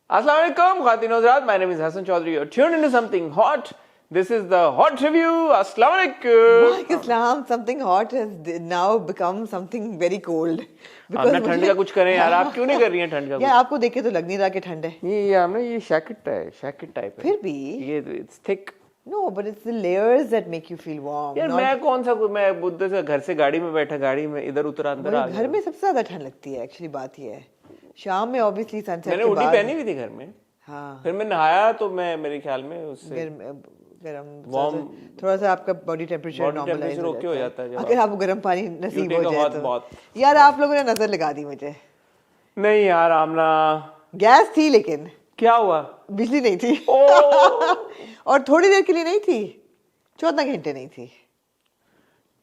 Assalamu alaikum, Khatin Hozrat. My name is Hassan Chaudhary. You're tuned into something hot. This is the hot review. Assalamu alaikum. Islam, something hot has now become something very cold. हम ना ठंड का कुछ करें यार, आप क्यों नहीं कर रही हैं ठंड का? यार आपको देख के तो लग नहीं रहा कि ठंड है. ये शैकेट है, शैकेट टाइप है. फिर भी ये it's thick. No, but it's the layers that make you feel warm. यार मैं कौन सा मैं बुद्ध से घर से गाड़ी में बैठा, गाड़ी में इधर उतर अंदर आ गया. घर में सबसे ज्यादा ठंड लगती है एक्चुअली, बात ये है. शाम में ऑब्वियसली सनसेट के बाद मैंने हुडी पहनी हुई थी घर में. हाँ. फिर मैं नहाया तो मैं मेरे ख्याल में उससे गरम वार्म थोड़ा सा आपका बॉडी टेम्परेचर नॉर्मलाइज हो जाता है. अगर आपको गर्म पानी नसीब हो जाए तो. बहुत. यार आप लोगों ने नजर लगा दी मुझे. नहीं यार आमना, गैस थी लेकिन क्या हुआ? बिजली नहीं थी. और थोड़ी देर के लिए नहीं थी, 14 घंटे नहीं थी.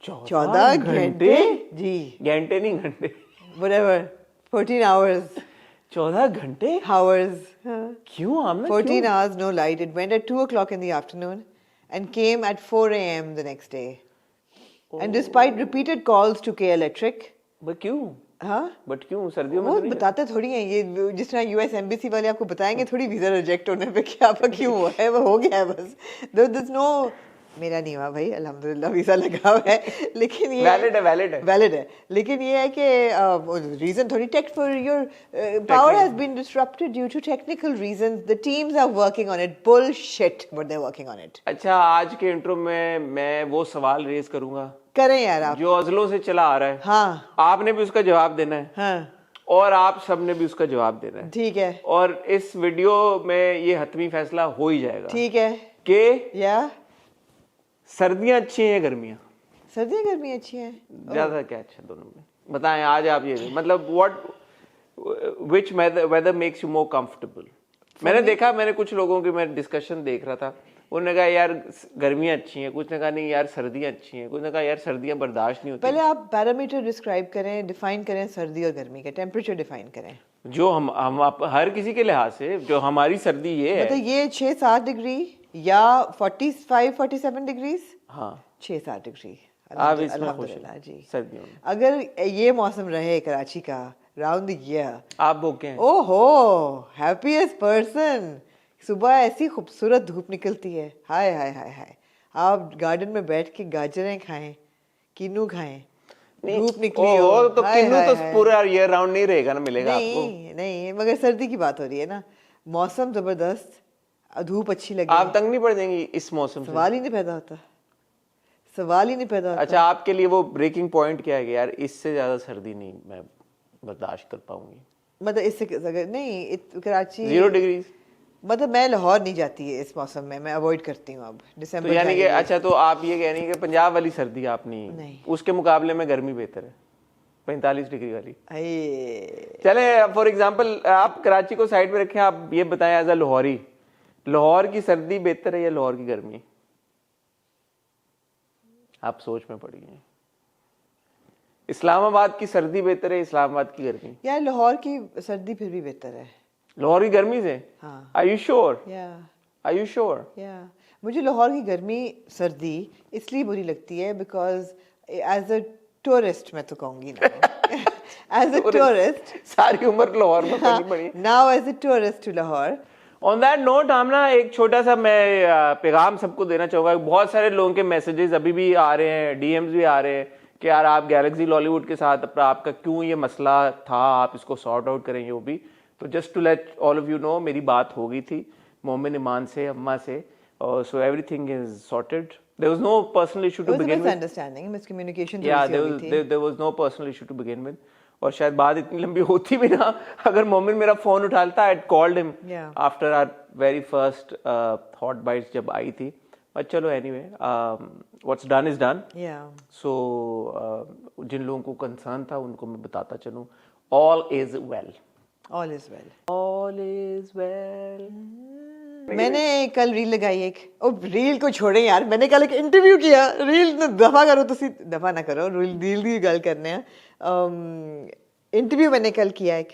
14 घंटे जी, घंटे नहीं घंटे, whatever, 14 hours. 14 घंटे hours. क्यों आमना? 14 hours no light. It went at 2 o'clock in the afternoon and came at 4 a.m. the next day. And despite repeated calls to K Electric. But क्यों? हाँ? बट क्यों सर्दियों में? वो बताते थोड़ी हैं ये, जिस तरह यूएस एम्बेसी वाले आपको बताएंगे थोड़ी वीजा रिजेक्ट होने पे क्या आपका क्यों हुआ है, वो हो गया है बस. There's no, मेरा नहीं हुआ भाई, अल्हम्दुलिल्लाह वीजा लगा हुआ है. लेकिन ये वैलिड है. लेकिन ये है कि रीजन थोड़ी take for your power has been disrupted due to technical reasons. The teams are working on it. Bullshit, but they are working on it. अच्छा, आज के इंट्रो में मैं वो सवाल रेज करूंगा, करें यार आप, जो अज़लों से चला आ रहा है. हाँ, आपने भी उसका जवाब देना है. हाँ, और आप सबने भी उसका जवाब देना है. ठीक है. और इस वीडियो में ये हतमी फैसला हो ही जाएगा. ठीक है कि या सर्दियां अच्छी हैं, गर्मियां? सर्दियां गर्मियां अच्छी हैं. ज्यादा क्या अच्छा दोनों में बताएं आज आप. ये मतलब which whether makes you more comfortable? मैंने देखा, मैंने कुछ लोगों की मैं डिस्कशन देख रहा था, उन्होंने कहा यार गर्मियां अच्छी हैं, कुछ ने कहा नहीं यार सर्दियां अच्छी हैं, कुछ ने कहा यार सर्दियां बर्दाश्त नहीं होती. पहले आप पैरामीटर डिस्क्राइब करें, डिफाइन करें सर्दी और गर्मी का टेम्परेचर डिफाइन करें. जो हम हर किसी के लिहाज से जो हमारी सर्दी ये है, मतलब ये 6-7 डिग्री या 45-47 डिग्रीज. हाँ, 6-7 डिग्री. आप इसमें खुश हैं जी सर्दियों में? अगर ये मौसम रहे कराची का राउंड द ईयर, आप भूखे हैं? ओहो, हैप्पीएस्ट पर्सन. सुबह ऐसी खूबसूरत धूप निकलती है, हाय हाय हाय हाय. आप गार्डन में बैठ के गाजरें खाएं, किन्नू खाएं, धूप निकली हो तो किन्नू तो पूरा ईयर राउंड नहीं रहेगा ना, मिलेगा आपको? नहीं, मगर सर्दी की बात हो रही है ना. मौसम जबरदस्त, धूप अच्छी लगी. आप तंग नहीं पड़ जाएंगी इस मौसम से? सवाल ही नहीं पैदा होता. अच्छा, आपके लिए वो ब्रेकिंग पॉइंट क्या है कि यार इससे ज्यादा सर्दी नहीं मैं बर्दाश्त कर पाऊंगी? मतलब इससे नहीं, कराची 0 डिग्री. मतलब मैं लाहौर नहीं जाती है इस मौसम में, मैं अवॉइड करती हूँ अब दिसंबर. तो यानी कि अच्छा, तो आप ये कह रही हैं कि पंजाब वाली सर्दी आप नहीं, उसके मुकाबले में गर्मी बेहतर है 45 डिग्री वाली. चले फॉर एग्जांपल आप कराची को साइड में रखें, आप ये बताएं एज अ लाहौरी, लाहौर की सर्दी बेहतर है या लाहौर की गर्मी? आप सोच में पड़ी हैं. इस्लामाबाद की सर्दी बेहतर है, इस्लामाबाद की गर्मी? यार लाहौर की सर्दी फिर भी बेहतर है लाहौर की गर्मी से. हाँ. Are you sure? Yeah. Are you sure? Yeah. मुझे लाहौर की गर्मी सर्दी इसलिए बुरी लगती है बिकॉज एज अ टूरिस्ट, मैं तो कहूँगी ना एज अ टूरिस्ट, सारी उम्र लाहौर में पड़ी पड़ी. Now as a tourist to Lahore. On that note हम ना एक छोटा सा मैं पैगाम सबको देना चाहूँगा. बहुत सारे लोगों के मैसेजेस अभी भी आ रहे हैं, डीएम्स भी आ रहे हैं कि यार आप गैलेक्सी लॉलीवुड के साथ आपका क्यों ये मसला था, आप इसको सॉर्ट आउट करेंगे. वो भी तो just to let all of you know, मेरी बात हो गई थी मोमिन ईमान से, अम्मा से, so everything is sorted. There was no personal issue to begin with. Misunderstanding, miscommunication. Yeah, there was no personal issue to begin with. और शायद बात इतनी लंबी होती भी ना अगर मोमिन मेरा फोन उठाता, I'd called him after our very first hot bites जब आई थी. बट चलो anyway, what's done is done. Yeah. So जिन लोगों को कंसर्न था उनको मैं बताता चलूँ, all is well. All is well. All is well. मैंने कल रील लगाई एक. ओ रील को छोड़े यार, मैंने कल एक इंटरव्यू किया. रील दफा करो तो दफा ना करो, रील की गल करने हैं. इंटरव्यू मैंने कल किया एक.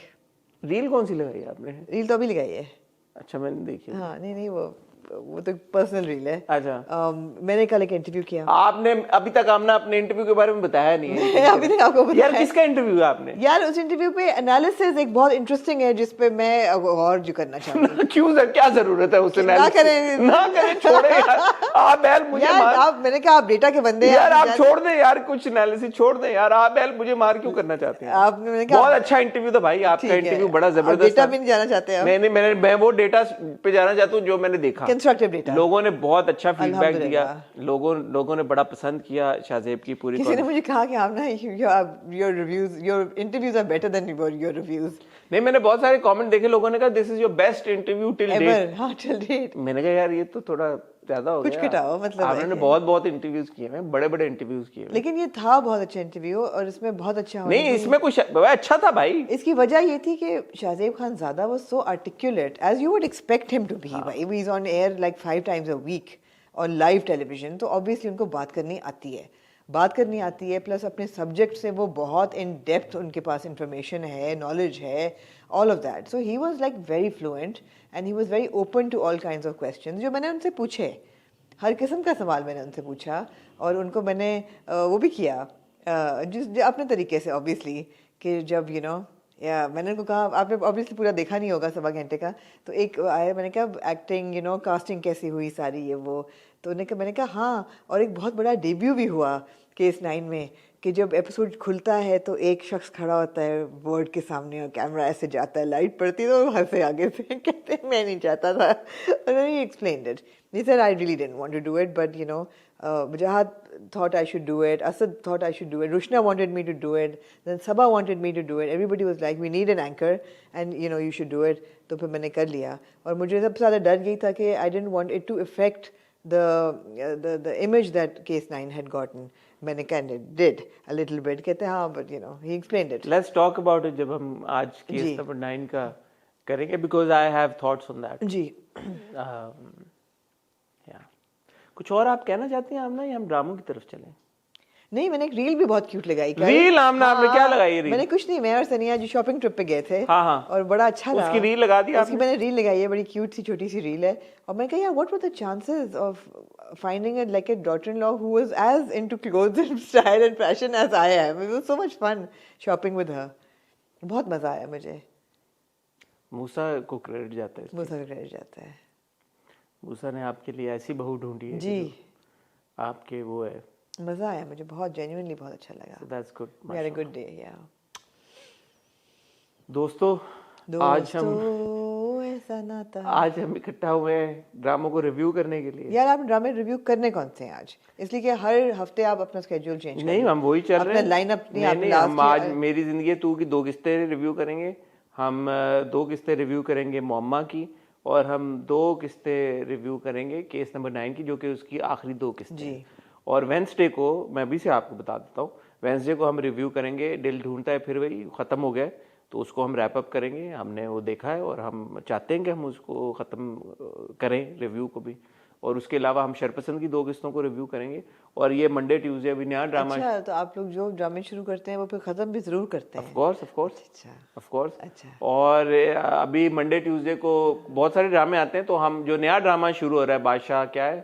रील कौन सी लगाई आपने? रील तो अभी लगाई है. अच्छा, मैंने देखी. हाँ, नहीं वो वो तो पर्सनल रील है। अच्छा। मैंने कल एक इंटरव्यू किया। आपने अभी तक आमना अपने इंटरव्यू के बारे में बताया नहीं है। अभी तक आपको बताया यार किसका इंटरव्यू है आपने? यार उस इंटरव्यू पे एनालिसिस एक बहुत इंटरेस्टिंग है जिसपे मैं और जो करना चाहती हूँ। क्यों सर, क्या जरूरत है उसे? ना करें, ना करें, छोड़े यार। आप बैल मुझे यार मार, आप, मैंने कहा आप डेटा के बंदे हैं यार आप छोड़ दें यार, कुछ एनालिसिस छोड़ दें यार। आप बैल मुझे मार क्यों करना चाहते हैं? आपने, मैंने कहा बहुत अच्छा इंटरव्यू था भाई आपका, इंटरव्यू बड़ा जबरदस्त डेटा था। भी नहीं जाना चाहते आप? मैं वो डेटा पे जाना चाहता हूँ जो मैंने देखा, कंस्ट्रक्टिव डेटा। लोगों ने बहुत अच्छा फीडबैक दिया, अल्हम्दुलिल्लाह। लोगों ने बड़ा पसंद किया शाहजेब की पूरी। किसी ने मुझे कहा कि आप ना your reviews, your interviews are better than your reviews. नहीं, मैंने बहुत सारे कमेंट देखे, लोगों ने कहा this is your best interview till date. हाँ, टिल डेट। मैंने कहा यार ये तो थोड़ा ज्यादा हो कुछ गया। घटाओ, मतलब आपने बहुत इंटरव्यूज किए हैं, बड़े इंटरव्यूज किए हैं। लेकिन ये था बहुत अच्छा इंटरव्यू और इसमें बहुत अच्छा नहीं, इसमें कुछ अच्छा था भाई। इसकी वजह ये थी कि शाहजेब खान ज़्यादा was so articulate as you would expect him to be. भाई he is on air like 5 times a week और लाइव टेलीविजन, तो ऑब्वियसली उनको बात करनी आती है, प्लस अपने सब्जेक्ट से वो बहुत इन डेप्थ, उनके पास इंफॉर्मेशन है, नॉलेज है, all of that. So he was like very fluent and he was very open to all kinds of questions जो मैंने उनसे पूछे। हर किस्म का सवाल मैंने उनसे पूछा और उनको मैंने वो भी किया जिस अपने तरीके से, ऑब्वियसली, कि जब या मैंने उनको कहा, आपने ऑब्वियसली पूरा देखा नहीं होगा 1.25 घंटे का, तो एक आया, मैंने कहा एक्टिंग कास्टिंग कैसी हुई सारी ये वो, तो मैंने कहा हाँ, और एक बहुत बड़ा डेब्यू भी हुआ केस 9 में कि जब एपिसोड खुलता है तो एक शख्स खड़ा होता है बोर्ड के सामने और कैमरा ऐसे जाता है, लाइट पड़ती है तो हंसे आगे से, कहते हैं मैं नहीं चाहता था। और ही explained it, he said I really didn't want to do it, but Mujahid thought I should do it, Asad thought I should do it, Rushna wanted me to do it, then Sabah wanted me to do it, everybody was like we need an anchor and you should do it. तो फिर मैंने कर लिया और मुझे सबसे ज़्यादा डर यही था कि I didn't want it to affect the image that Case 9 had gotten. मैंने kind of did a little bit, कहते हैं हाँ, but he explained it. Let's talk about it जब हम आज केस नंबर 9 का करेंगे, because I have thoughts on that. जी। कुछ और आप कहना चाहती हैं आमना, या हम ड्रामों की तरफ चलें? नहीं, मैंने एक रील भी बहुत क्यूट लगाई। रील आमना आपने क्या लगाई रील? मैंने कुछ नहीं, मैं और सनिया जो शॉपिंग ट्रिप पे गए थे। हाँ। और बड़ा अच्छा लगा। उसकी रील लगा दी आपने? उसकी मैंने रील लगाई है, बड़ी क्यूट सी छोटी सी रील है। और मैं कहा यार what were the chances of finding it like a daughter in law who was as into clothes and style and fashion as I am. It was so much fun shopping with her. बहुत मजा आया मुझे। मूसा को credit जाता है। मूसा को credit जाता है। मूसा ने आपके लिए ऐसी बहू ढूंढी है जी, आपके वो है। मजा आया मुझे, बहुत जेन्युइनली बहुत अच्छा लगा। So that's good. We had a good day, yeah. दोस्तों आज हम इकट्ठा हुए हैं ड्रामों को रिव्यू करने के लिए। यार आप ड्रामे रिव्यू करने कौन से हैं आज? इसलिए कि हर हफ्ते आप अपना स्केड्यूल चेंज नहीं, हम वही चल रहे हैं। लाइनअप नहीं, हम आज मेरी जिंदगी टू की 2 किस्तें रिव्यू करेंगे। हम 2 किस्तें रिव्यू करेंगे मोम्मा की, और हम 2 किस्तें रिव्यू करेंगे केस नंबर 9 की, जो कि उसकी आखिरी 2 किस्तें। और वेंसडे को मैं अभी से आपको बता देता हूँ, वेंसडे को हम रिव्यू करेंगे दिल ढूंढता है फिर वही, ख़त्म हो गया तो उसको हम रैप अप करेंगे। हमने वो देखा है और हम चाहते हैं कि हम उसको ख़त्म करें रिव्यू को भी। और उसके अलावा हम शरपसंद की 2 किस्तों को रिव्यू करेंगे। और ये मंडे ट्यूसडे अभी नया ड्रामा। अच्छा, तो आप लोग जो ड्रामे शुरू करते हैं वो फिर ख़त्म भी ज़रूर करते हैं? Of course. अच्छा। और अभी मंडे ट्यूसडे को बहुत सारे ड्रामे आते हैं, तो हम जो नया ड्रामा शुरू हो रहा है बादशाह, क्या है,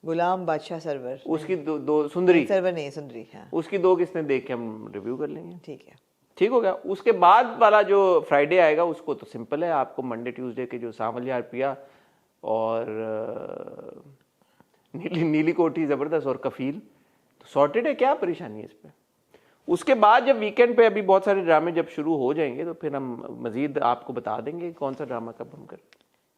गुलाम बादशाह सरवर, उसकी 2 सुंदरी सरवर नहीं सुंदरी, हाँ, उसकी 2 किस्तें देख के हम रिव्यू कर लेंगे। ठीक है, ठीक हो गया। उसके बाद वाला जो फ्राइडे आएगा उसको तो सिंपल है, आपको मंडे ट्यूसडे के जो सांवल यार पिया और नीली कोठी जबरदस्त और कफील तो सॉर्टेड है, क्या परेशानी है इस पे। उसके बाद जब वीकेंड पे अभी बहुत सारे ड्रामे जब शुरू हो जाएंगे तो फिर हम मजीद आपको बता देंगे कौन सा ड्रामा कब हम करें।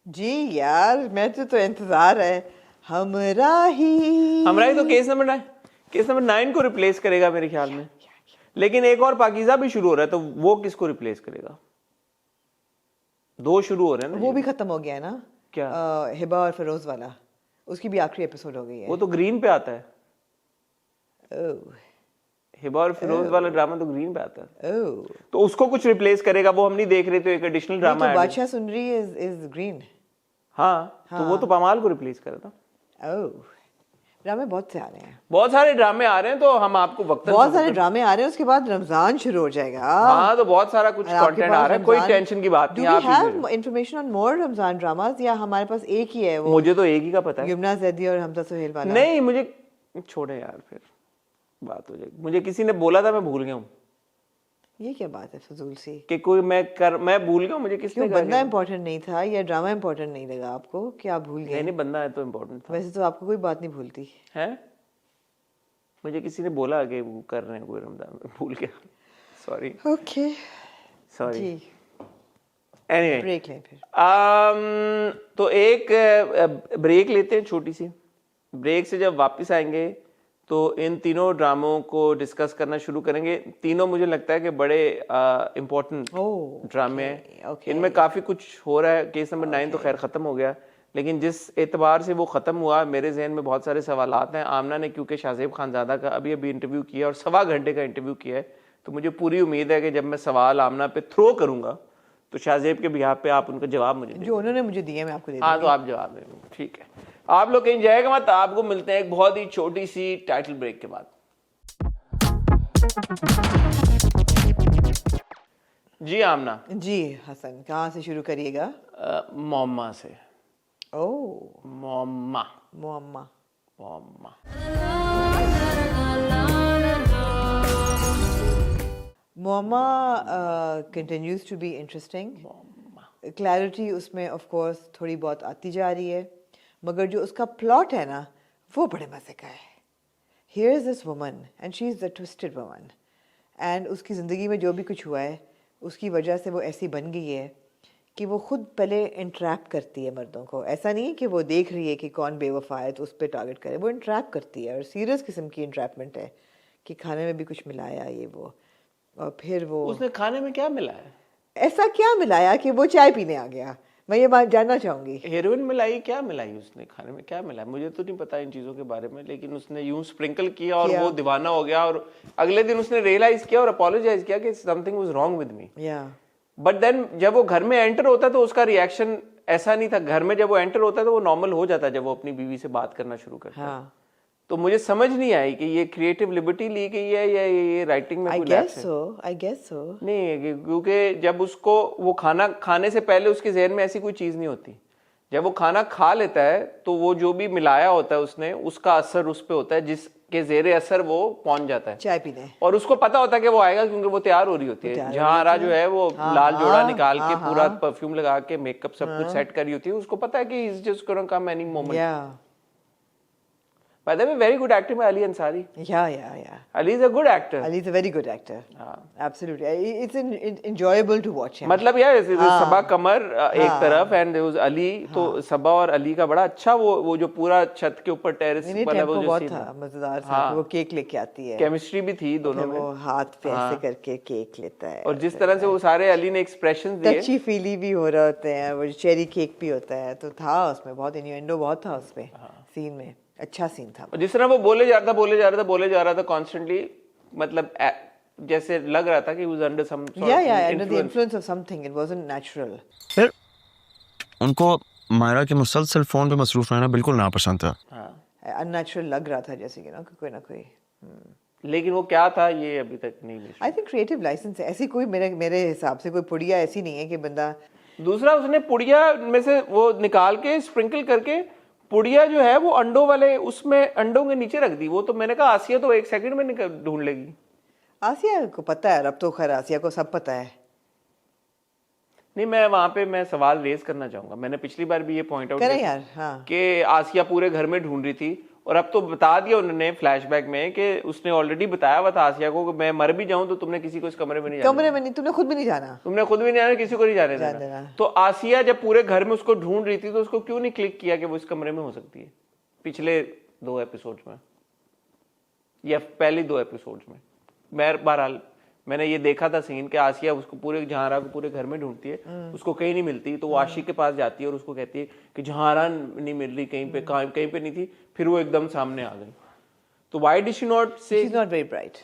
जी यार, मैं तो इंतजार है। हमराही तो केस नंबर 9 को रिप्लेस करेगा मेरे ख्याल में। लेकिन एक और पाकीज़ा भी शुरू हो रहा है, तो वो किसको रिप्लेस करेगा? 2 शुरू हो रहे हैं ना, वो भी खत्म हो गया है ना। क्या? हिबा और फिरोज वाला, उसकी भी आखिरी एपिसोड हो गई है। वो तो ग्रीन पे आता है। हिबा और फिरोज वाला ड्रामा तो ग्रीन पे आता है। तो उसको कुछ रिप्लेस करेगा, वो हम नहीं देख रहे, तो एक एडिशनल ड्रामा है। बादशाह सुंदरी इज ग्रीन। हाँ, तो वो तो पमाल को रिप्लेस करेगा। ड्रामे बहुत से आ रहे हैं, बहुत सारे ड्रामे आ रहे हैं, तो हम आपको वक्तन बहुत सारे ड्रामे आ रहे हैं, उसके बाद रमजान शुरू हो जाएगा। हाँ, तो बहुत सारा कुछ कंटेंट आ रहा है, कोई टेंशन की बात नहीं। आप have information on more Ramzan dramas या हमारे पास एक ही है? वो मुझे तो एक ही का पता है, यमुना जैदी और हमजा सुहेल वाला। नहीं, मुझे छोड़े यार, फिर बात हो जाएगी। मुझे किसी ने बोला था, मैं भूल गया हूँ। ये क्या बात है फजूल सी कि कोई मैं भूल गया, मुझे किसने क्यों? बंदा इम्पोर्टेंट नहीं था या ड्रामा इम्पोर्टेंट नहीं लगा आपको कि आप भूल गए? नहीं, बंदा है तो इम्पोर्टेंट था। वैसे तो आपको कोई बात नहीं भूलती है, मुझे किसी ने बोला कि वो कर रहे हैं कोई रमजान में, भूल गया, सॉरी। Okay, sorry. जी, एनीवे, ब्रेक लें फिर। तो एक ब्रेक लेते हैं, छोटी सी ब्रेक से जब वापस आएंगे तो इन तीनों ड्रामों को डिस्कस करना शुरू करेंगे। तीनों मुझे लगता है कि बड़े इम्पोर्टेंट ड्रामे हैं। इनमें काफ़ी कुछ हो रहा है। केस नंबर 9 तो खैर ख़त्म हो गया, लेकिन जिस एतबार से वो ख़त्म हुआ, मेरे जहन में बहुत सारे सवालात हैं। आमना ने क्योंकि शाहजेब खानज़ादा का अभी इंटरव्यू किया और 1.25 घंटे का इंटरव्यू किया है, तो मुझे पूरी उम्मीद है कि जब मैं सवाल आमना पे थ्रो करूँगा तो शाहजेब के बिहाफ पे आप उनका जवाब मुझे जो उन्होंने मुझे दिया मैं आपको दे हाँ, तो आप जवाब देंगे, ठीक है। आप लोग कहीं जाएगा मत, आपको मिलते हैं एक बहुत ही छोटी सी टाइटल ब्रेक के बाद। जी आमना। जी हसन, कहाँ से शुरू करिएगा? मोम्मा से। ओह, मोम्मा। मोम्मा। मोम्मा। मोम्मा continues to be interesting. Clarity उसमें ऑफ कोर्स थोड़ी बहुत आती जा रही है, मगर जो उसका प्लॉट है ना, वो बड़े मज़े का है। Here is this woman and she is the twisted woman, and उसकी ज़िंदगी में जो भी कुछ हुआ है उसकी वजह से वो ऐसी बन गई है कि वो खुद पहले इंट्रैप करती है मर्दों को। ऐसा नहीं है कि वो देख रही है कि कौन बेवफा है तो उस पर टारगेट करे, वो इंट्रैप करती है, और सीरियस किस्म की इंट्रैपमेंट है कि खाने में भी कुछ मिलाया ये वो, और फिर वो उसने खाने में क्या मिलाया? ऐसा क्या मिलाया कि वो चाय पीने आ गया? मैं ये बात जानना चाहूंगी। हेरोइन मिलाई, क्या मिलाई उसने खाने में, क्या मिलाया? मुझे तो नहीं पता इन चीज़ों के बारे में, लेकिन उसने यूं स्प्रिंकल किया और वो दीवाना हो गया, और अगले दिन उसने रियलाइज किया और अपोलोजाइज किया कि something was wrong with me. But then जब वो घर में एंटर होता तो उसका रिएक्शन ऐसा नहीं था। घर में जब वो एंटर होता तो वो नॉर्मल हो जाता जब वो अपनी बीवी से बात करना शुरू करता। हाँ। तो मुझे समझ नहीं आई कि ये क्रिएटिव लिबर्टी ली गई है या ये राइटिंग में कोई लैप्स है। I guess so. नहीं, क्योंकि जब उसको वो खाना खाने से पहले उसके जहन में ऐसी कोई चीज़ नहीं होती। जब वो खाना खा लेता है तो वो जो भी मिलाया होता है उसने, उसका असर उस पे होता है, जिसके जेरे असर वो पहुंच जाता है चाय पीने। और उसको पता होता है कि वो आएगा क्योंकि वो तैयार हो रही होती है। जहां जो है वो लाल जोड़ा निकाल के पूरा परफ्यूम लगा के मेकअप सब कुछ सेट करी होती है, उसको पता है कि is just gonna come any moment. By the way, very good actor by Ali Ansari. Yeah. Ali is a good actor. Ali is a very good actor. Absolutely. It's enjoyable to watch him. मतलब यार सबा कमर एक तरफ and there was Ali, तो सबा और अली का बड़ा अच्छा वो जो पूरा छत के ऊपर टेरेस वाला वो जो सीन था मजेदार था। वो केक लेके आती है, केमिस्ट्री भी थी दोनों में, वो हाथ पे ऐसे करके केक लेता है, और जिस तरह से वो सारे अली ने एक्सप्रेशंस दिए, टची फीली भी हो रहे होते हैं, वो चेरी केक भी होता है, तो था उसमें बहुत इन्यूएंडो बहुत था उसमें सीन में। अच्छा सीन था। जिस तरह वो बोले जा रहा था कॉन्स्टेंटली, मतलब जैसे लग रहा था कि was under some sort of under the influence of something. It wasn't natural. फिर उनको मायरा के मुसलसल फोन पे मसरूफ रहना बिल्कुल नापसंद था। अननेचुरल लग रहा था, जैसे कि ना कोई ना कोई। लेकिन वो क्या था ये अभी तक नहीं मिला। आई थिंक क्रिएटिव लाइसेंस है। ऐसी कोई मेरे हिसाब से कोई पुड़िया ऐसी नहीं है कि बंदा। दूसरा, उसने पुड़िया में से वो निकाल के स्प्रिंकल करके पुड़िया जो है वो अंडों वाले उसमें अंडों के नीचे रख दी। वो तो मैंने कहा आसिया तो 1 सेकंड में ढूंढ लेगी। आसिया को पता है, अब तो खैर आसिया को सब पता है। नहीं, मैं वहां पे मैं सवाल रेज करना चाहूंगा। मैंने पिछली बार भी ये पॉइंट आउट किया यार, हाँ, कि आसिया पूरे घर में ढूंढ रही थी, और अब तो बता दिया उन्होंने फ्लैशबैक में कि उसने ऑलरेडी बताया हुआ था आसिया को कि मैं मर भी जाऊं तो तुमने किसी को इस कमरे में नहीं जाना, तुमने खुद भी नहीं जाना, किसी को नहीं जाने देना। तो आसिया जब पूरे घर में उसको ढूंढ रही थी तो उसको क्यों नहीं क्लिक किया कि वो इस कमरे में हो सकती है पिछले 2 एपिसोड्स में या पहले 2 एपिसोड्स में? बहरहाल मैंने ये देखा था सीन कि आसिया उसको पूरे जहांरा को पूरे घर में ढूंढती है, उसको कहीं नहीं मिलती, तो वो आशिक के पास जाती है और उसको कहती है कि जहांरा नहीं मिल रही, कहीं पे नहीं थी, फिर वो एकदम सामने आ गई। तो व्हाई डिड शी नॉट से? She is not very bright.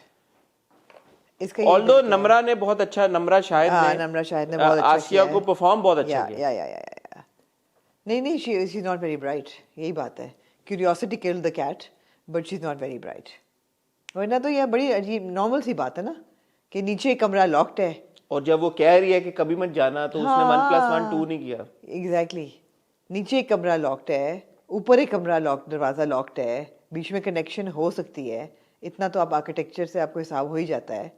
इसका ऑल्दो नम्रा ने बहुत अच्छा, नम्रा शाहिद ने बहुत अच्छा आसिया को परफॉर्म बहुत अच्छा किया। नहीं she is not very bright, यही बात है। Curiosity killed the cat, but she is not very bright. वरना तो यह बड़ी अजीब नॉर्मल सी बात है ना कि नीचे कमरा लॉक्ड है। और जब वो कह रही है कि कभी मत जाना तो उसने 1+1 2 नहीं किया। एग्जैक्टली नीचे एक कमरा लॉक्ड है, ऊपर एक कमरा लॉक, दरवाज़ा लॉक्ड है, बीच में कनेक्शन हो सकती है, इतना तो आप आर्किटेक्चर से आपको हिसाब हो ही जाता है।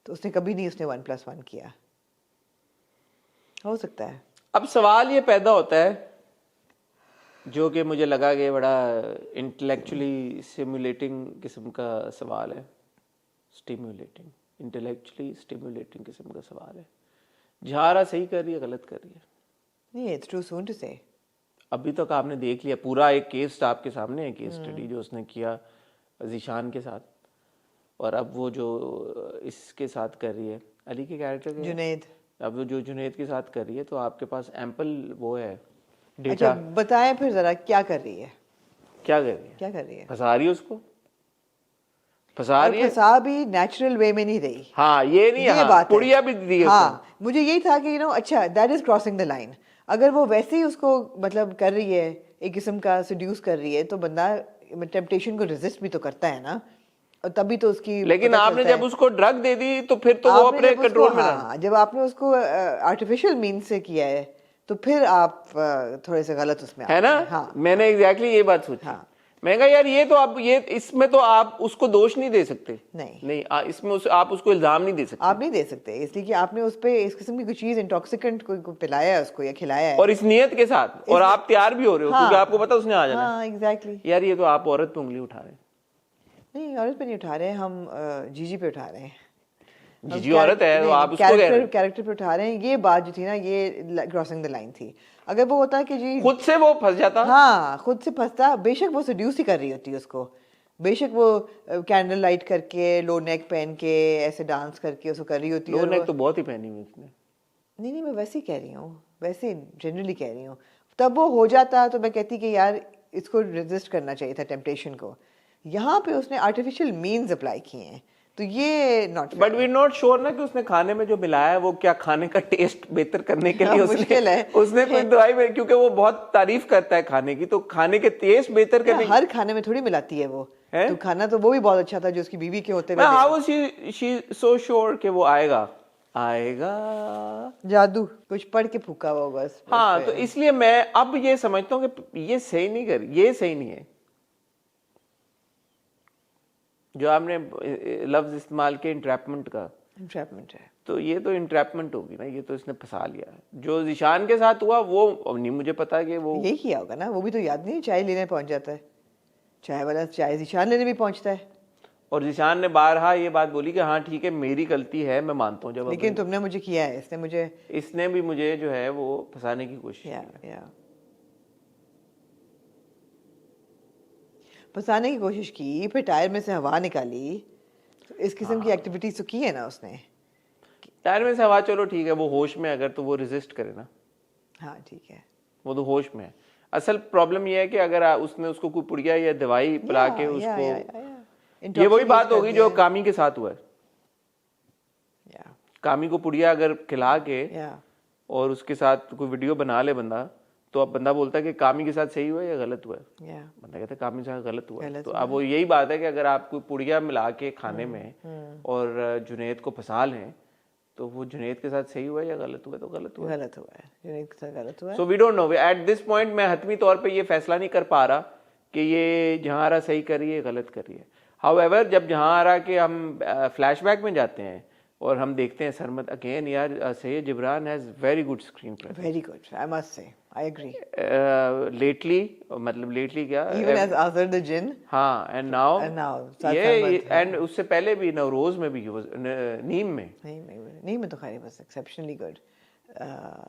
तो उसने कभी नहीं उसने 1+1 किया। हो सकता है। अब सवाल ये पैदा होता है जो कि मुझे लगा कि बड़ा इंटेलेक्चुअली स्टिमुलेटिंग किस्म का सवाल है। स्टिमुलेटिंग, इंटेलेक्चुअली स्टिमुलेटिंग किस्म का सवाल है। जहारा सही कर रही है, गलत कर रही है? नहीं, इट्स टू सून टू से। अभी तक आपने देख लिया पूरा एक केस आपके सामने है, केस स्टडी जो उसने किया जीशान के साथ, और अब वो जो इसके साथ कर रही है अली के कैरेक्टर के, जुनैद, अब वो जो जुनैद के साथ कर रही है, तो आपके पास एम्पल वो है डेटा। अच्छा बताएं फिर जरा क्या कर रही है? क्या कर रही है? क्या कर रही है? फंसा रही है उसको, फंसा रही है। फंसा भी नेचुरल वे में नहीं रही। हाँ ये नहीं, ये हाँ, बात है। पुड़िया भी दी है हाँ, मुझे यही था कि अच्छा that is crossing the line. अगर वो वैसे ही उसको मतलब कर रही है, एक किस्म का सेड्यूस कर रही है, तो बंदा टेम्पटेशन को रेजिस्ट भी तो करता है ना, और तभी तो उसकी। लेकिन पता आपने चलता जब है। उसको ड्रग दे दी तो फिर तो वो आपने अपने जब उसको- कंट्रोल में हाँ, जब आपने उसको आर्टिफिशियल मीन से किया है तो फिर आप थोड़े से गलत उसमें है ना। हाँ, मैंने एग्जैक्टली ये बात सोची। हाँ। मैं कहा यार ये तो आप ये इसमें तो आप उसको दोष नहीं दे सकते। नहीं। इसमें आप उसको इल्जाम नहीं दे सकते। आप नहीं दे सकते, इसलिए कि आपने उस पे इस किस्म की कोई चीज इंटॉक्सिकेंट को पिलाया है उसको या खिलाया है, और इस नियत के साथ, और आप तैयार भी हो रहे हो, हाँ, क्योंकि आपको पता उसने आ जाना है। हाँ एग्जैक्टली। यार ये तो आप औरत पे उंगली उठा रहे हैं। नहीं, औरत पे नहीं उठा रहे हम, जीजी पे उठा रहे हैं। जीजी औरत है तो आप उसको कह रहे हैं। कैरेक्टर पे उठा रहे हैं। ये बात जो थी ना, ये क्रॉसिंग द लाइन थी। अगर वो होता कि जी खुद से वो फंस जाता। हाँ, खुद से फंसता, बेशक वो सेड्यूस ही कर रही होती है उसको, बेशक वो कैंडल लाइट करके, लो नेक पहन के, ऐसे डांस करके उसको कर रही होती है। लो नेक तो बहुत ही पहनी हुई उसने। नहीं, मैं वैसे ही कह रही हूँ, वैसे जनरली कह रही हूँ। तब वो हो जाता तो मैं कहती कि यार इसको रेजिस्ट करना चाहिए था टेम्पटेशन को। यहाँ पे उसने आर्टिफिशियल मीन्स अप्लाई किए हैं, तो ये not. But we not sure ना कि उसने खाने में जो मिलाया है वो क्या खाने का टेस्ट बेहतर करने के लिए मुश्किल है। उसने कोई दवाई में, क्योंकि वो बहुत तारीफ करता है खाने की, तो खाने के टेस्ट बेहतर करने हर खाने में थोड़ी मिलाती है वो। तो खाना तो वो भी बहुत अच्छा था जो उसकी बीवी के होते हुए। हाउ शी सो श्योर कि वो आएगा जादू कुछ पढ़ के फूका हुआ बस। हाँ, तो इसलिए मैं अब ये समझता हूँ कि ये सही नहीं कर, ये सही नहीं है जो आपने लफ्ज इस्तेमाल किया इंट्रैपमेंट का। इंट्रैपमेंट है तो ये तो इंट्रैपमेंट होगी ना, ये तो इसने फंसा लिया। जो जिशान के साथ हुआ वो अब नहीं मुझे पता कि वो यही किया होगा ना। वो भी तो याद नहीं, चाय लेने पहुंच जाता है, चाय वाला चाय जिशान लेने भी पहुंचता है। और जिशान ने बारहा ये बात बोली कि हाँ ठीक है मेरी गलती है, मैं मानता हूँ। जब लेकिन तुमने मुझे किया है, इसने भी मुझे जो है वो फंसाने की कोशिश की। फंसाने की कोशिश की, फिर टायर में से हवा निकाली। इस किस्म की एक्टिविटीज तो की है ना उसने। टायर में से हवा, चलो ठीक है, वो होश में अगर तो वो रेजिस्ट करे ना। हाँ ठीक है, वो तो होश में है। असल प्रॉब्लम ये है कि अगर उसने उसको कोई पुड़िया या दवाई पिला के उसको, ये वही बात होगी जो कामी के साथ हुआ है। कामी को पुड़िया अगर खिला के और उसके साथ कोई वीडियो बना ले बंदा, तो अब बंदा बोलता है कि कामी के साथ सही हुआ या गलत हुआ है। बंदा कहता है कामी के साथ गलत हुआ। तो अब वो यही बात है कि अगर आप कोई पुड़िया मिला के खाने में और जुनैद को फंसा लें, तो वो जुनैद के साथ सही हुआ या गलत हुआ? तो गलत हुआ। गलत हुआ है, जुनैद के साथ गलत हुआ है। So we don't know at this point. मैं हतमी तौर पे ये फैसला नहीं कर पा रहा कि ये जहांरा सही कर रही है गलत कर रही है। हाउएवर जब जहांरा के हम फ्लैशबैक में जाते हैं और हम देखते हैं सरमद अगेन, यार Syed Jibran has very good screen play, very good, I must say, I agree. Lately, मतलब लेटली क्या, even as Aazar the jinn. हाँ, एंड नाउ ये, एंड उससे पहले भी नवरोज में भी, नीम में, नीम में तो खैर बस एक्सेप्शनली गुड।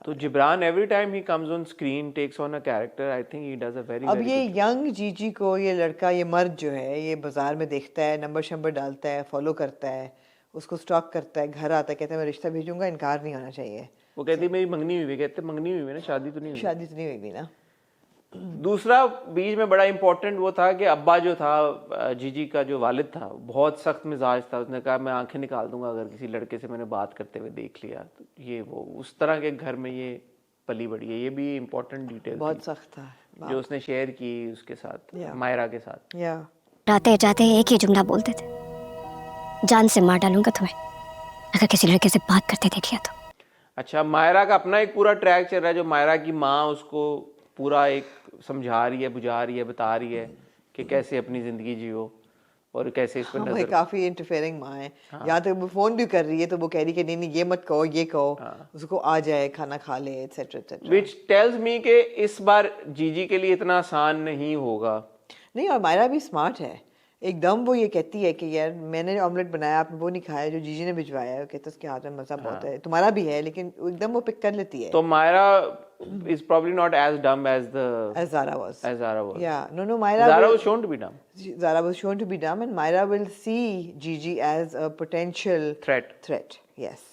तो Jibran every time he comes on screen, takes on a character, I think he does a very. अब ये यंग जीजी को, ये लड़का, ये मर्द जो है, ये बाजार में देखता है, नंबर शंबर डालता है, फॉलो करता है, उसको स्टॉक करता है, घर आता है, कहता है मैं रिश्ता भेजूंगा, इनकार नहीं होना चाहिए। वो कहती मेरी मंगनी हुई, कहते मंगनी हुई ना, शादी तो नहीं हुई। शादी तो नहीं हुई भी ना। दूसरा बीच में बड़ा इंपॉर्टेंट वो था कि अब्बा जो था, जीजी का जो वालिद था, बहुत सख्त मिजाज था। उसने कहा मैं आंखें निकाल दूंगा अगर किसी लड़के से मैंने बात करते हुए देख लिया। तो ये वो उस तरह के घर में ये पली बड़ी है। ये भी इंपॉर्टेंट डिटेल बहुत सख्त था जो उसने शेयर की उसके साथ, मायरा के साथ। जाते जाते एक ही जुमला बोलते थे, जान से मार डालूंगा तुम्हें अगर किसी लड़के से बात करते देख लिया तो। अच्छा, मायरा का अपना एक पूरा ट्रैक चल रहा है जो मायरा की माँ उसको पूरा एक समझा रही है, बुझा रही है, बता रही है कि कैसे अपनी जिंदगी जियो और कैसे इस पर हाँ भाई, नजर। काफी इंटरफेयरिंग माँ है। यहाँ तक वो फोन भी कर रही है तो वो कह रही है कि नहीं नहीं ये मत कहो, ये कहो, उसको आ जाए, खाना खा ले, etcetera etcetera. Which tells me कि इस बार जीजी के लिए इतना आसान नहीं होगा। नहीं, और मायरा भी स्मार्ट है एकदम। वो ये कहती है कि यार मैंने ऑमलेट बनाया, आपने वो नहीं खाया जो जीजी ने भिजवाया है। कहते उसके हाथ में मजा बहुत है, तुम्हारा भी है, लेकिन एकदम वो पिक कर लेती है। तो Myra is probably not as dumb as Zara was. as Zara was. Yeah, no, Myra Zara will, was shown to be dumb. Zara was shown to be dumb, and Myra will see Gigi as a potential Threat. Threat, yes.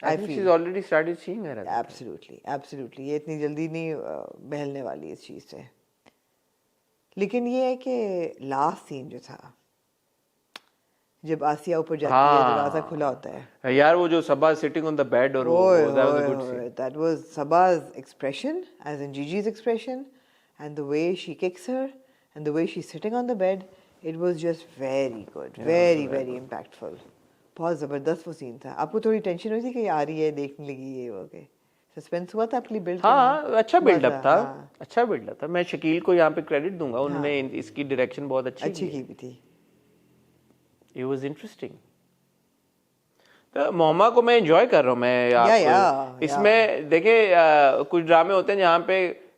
I think she's already started seeing her as a threat. Absolutely, absolutely. ये इतनी जल्दी नहीं बहलने वाली इस चीज़ से। लेकिन ये है कि लास्ट सीन जो था, जब आसिया ऊपर जाती है, दरवाजा खुला होता है यार, वो जो सबा सिटिंग ऑन द बेड और that was a good scene. that was Saba's expression as in Gigi's expression, and the way she kicks her and the way she's sitting on the bed, it was just very good, very impactful. बहुत जबरदस्त वो scene था। आपको थोड़ी tension हुई थी कि आ रही है, देखने लगी ये वो के सस्पेंस हुआ था आपके लिए बिल्ड? हाँ, अच्छा बिल्डअप था, अच्छा बिल्डअप था। मैं शकील को यहाँ पे क्रेडिट दूंगा, उन्होंने इसकी डायरेक्शन बहुत अच्छी की भी थी। It was interesting. तो मोहम्मा को मैं एंजॉय कर रहा हूँ मैं इसमें देखिए कुछ ड्रामे होते हैं जहाँ पे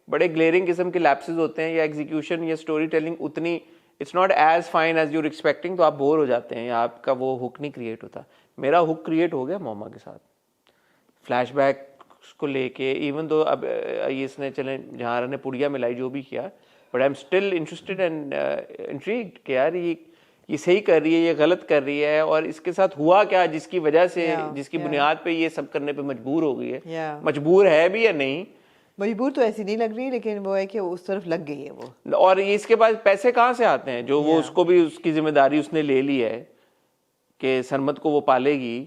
बड़े ग्लेरिंग किस्म के लैप्सेस होते हैं, या एग्जीक्यूशन या स्टोरी टेलिंग उतनी it's not as fine as you're expecting, तो आप बोर हो जाते हैं या आपका वो हुक नहीं क्रिएट होता। मेरा हुक क्रिएट हो गया मोहम्मा के साथ, फ्लैशबैक को लेके, इवन दो अब इसने चले जहाँ ने पुड़िया मिलाई जो भी किया, but I am still interested and intrigued कि यार ये सही कर रही है, ये गलत कर रही है, और इसके साथ हुआ क्या जिसकी वजह से जिसकी बुनियाद पे ये सब करने पे मजबूर हो गई है। मजबूर है भी या नहीं, मजबूर तो ऐसी नहीं लग रही, लेकिन वो है कि उस तरफ लग गई है वो। और इसके पास पैसे कहाँ से आते हैं जो वो उसको भी उसकी जिम्मेदारी उसने ले ली है कि सरमत को वो पालेगी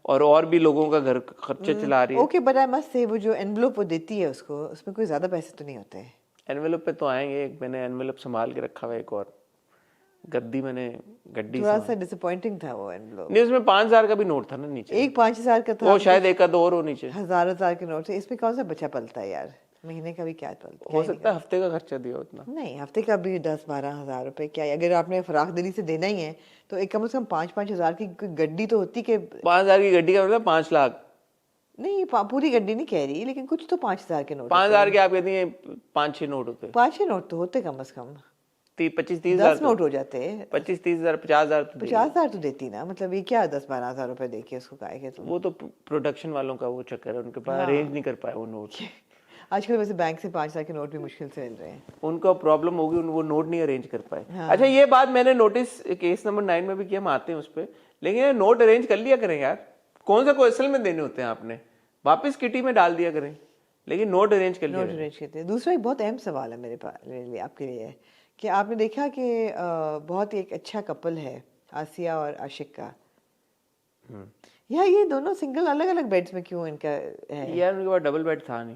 और भी लोगों का घर खर्चे चला रही है। ओके, बट आई मस्ट से वो जो एनवेलप वो देती है उसको, उसमें कोई ज्यादा पैसे तो नहीं होते। एनवेलप पे तो आएंगे, मैंने एनवेलप संभाल के रखा हुआ एक और गड्डी थोड़ा सा डिसअपॉइंटिंग था वो एनवेलप। नहीं, उसमें 5,000 का भी नोट था ना नीचे, एक 5,000 का था, वो शायद एक आध और हो नीचे। हजार के नोट थे। इसमें कौन सा बच्चा पलता है यार, महीने का भी क्या पलता हो सकता है हफ्ते का खर्चा दिया उतना नहीं, हफ्ते का भी 10-12 हजार रुपए क्या है। अगर आपने फराख दिली से देना ही है तो एक कम से कम 5-5 हजार की गड्डी तो होती के। 5,000 की गड्डी का मतलब 5 लाख नहीं, पूरी गड्डी नहीं कह रही, लेकिन कुछ तो 5,000 के नोट। 5,000 के आप कहती हैं 5-6 नोट होते, 5-6 नोट तो होते कम से कम। 25-30 10 नोट हो जाते, 25-30 हजार 50,000 तो देती ना। मतलब ये क्या 10-12 हजार रुपए दे के उसको काहे के? वो तो प्रोडक्शन वालों का वो चक्कर है, उनके पास अरेंज नहीं कर पाए वो नोट। आजकल वैसे बैंक से 5,000 के नोट भी मुश्किल से मिल रहे हैं, उनका प्रॉब्लम होगी, वो नोट नहीं अरेंज कर पाए। अच्छा, ये बात मैंने नोटिस केस नंबर 9 में भी किया, हम आते हैं उस पर, लेकिन ये नोट अरेंज कर लिया करें यार। कौन सा कोई असल में देने होते हैं, आपने वापस किटी में डाल दिया करें, लेकिन नोट अरेंज कर लिया। नोट अरेंज करते हैं। दूसरा एक बहुत अहम सवाल है मेरे लिए आपके लिए, कि आपने देखा कि बहुत ही एक अच्छा कपल है आसिया और आशिक का, या ये दोनों सिंगल अलग अलग बेड्स में क्यों इनका है? यार उनके पास डबल बेड था नहीं,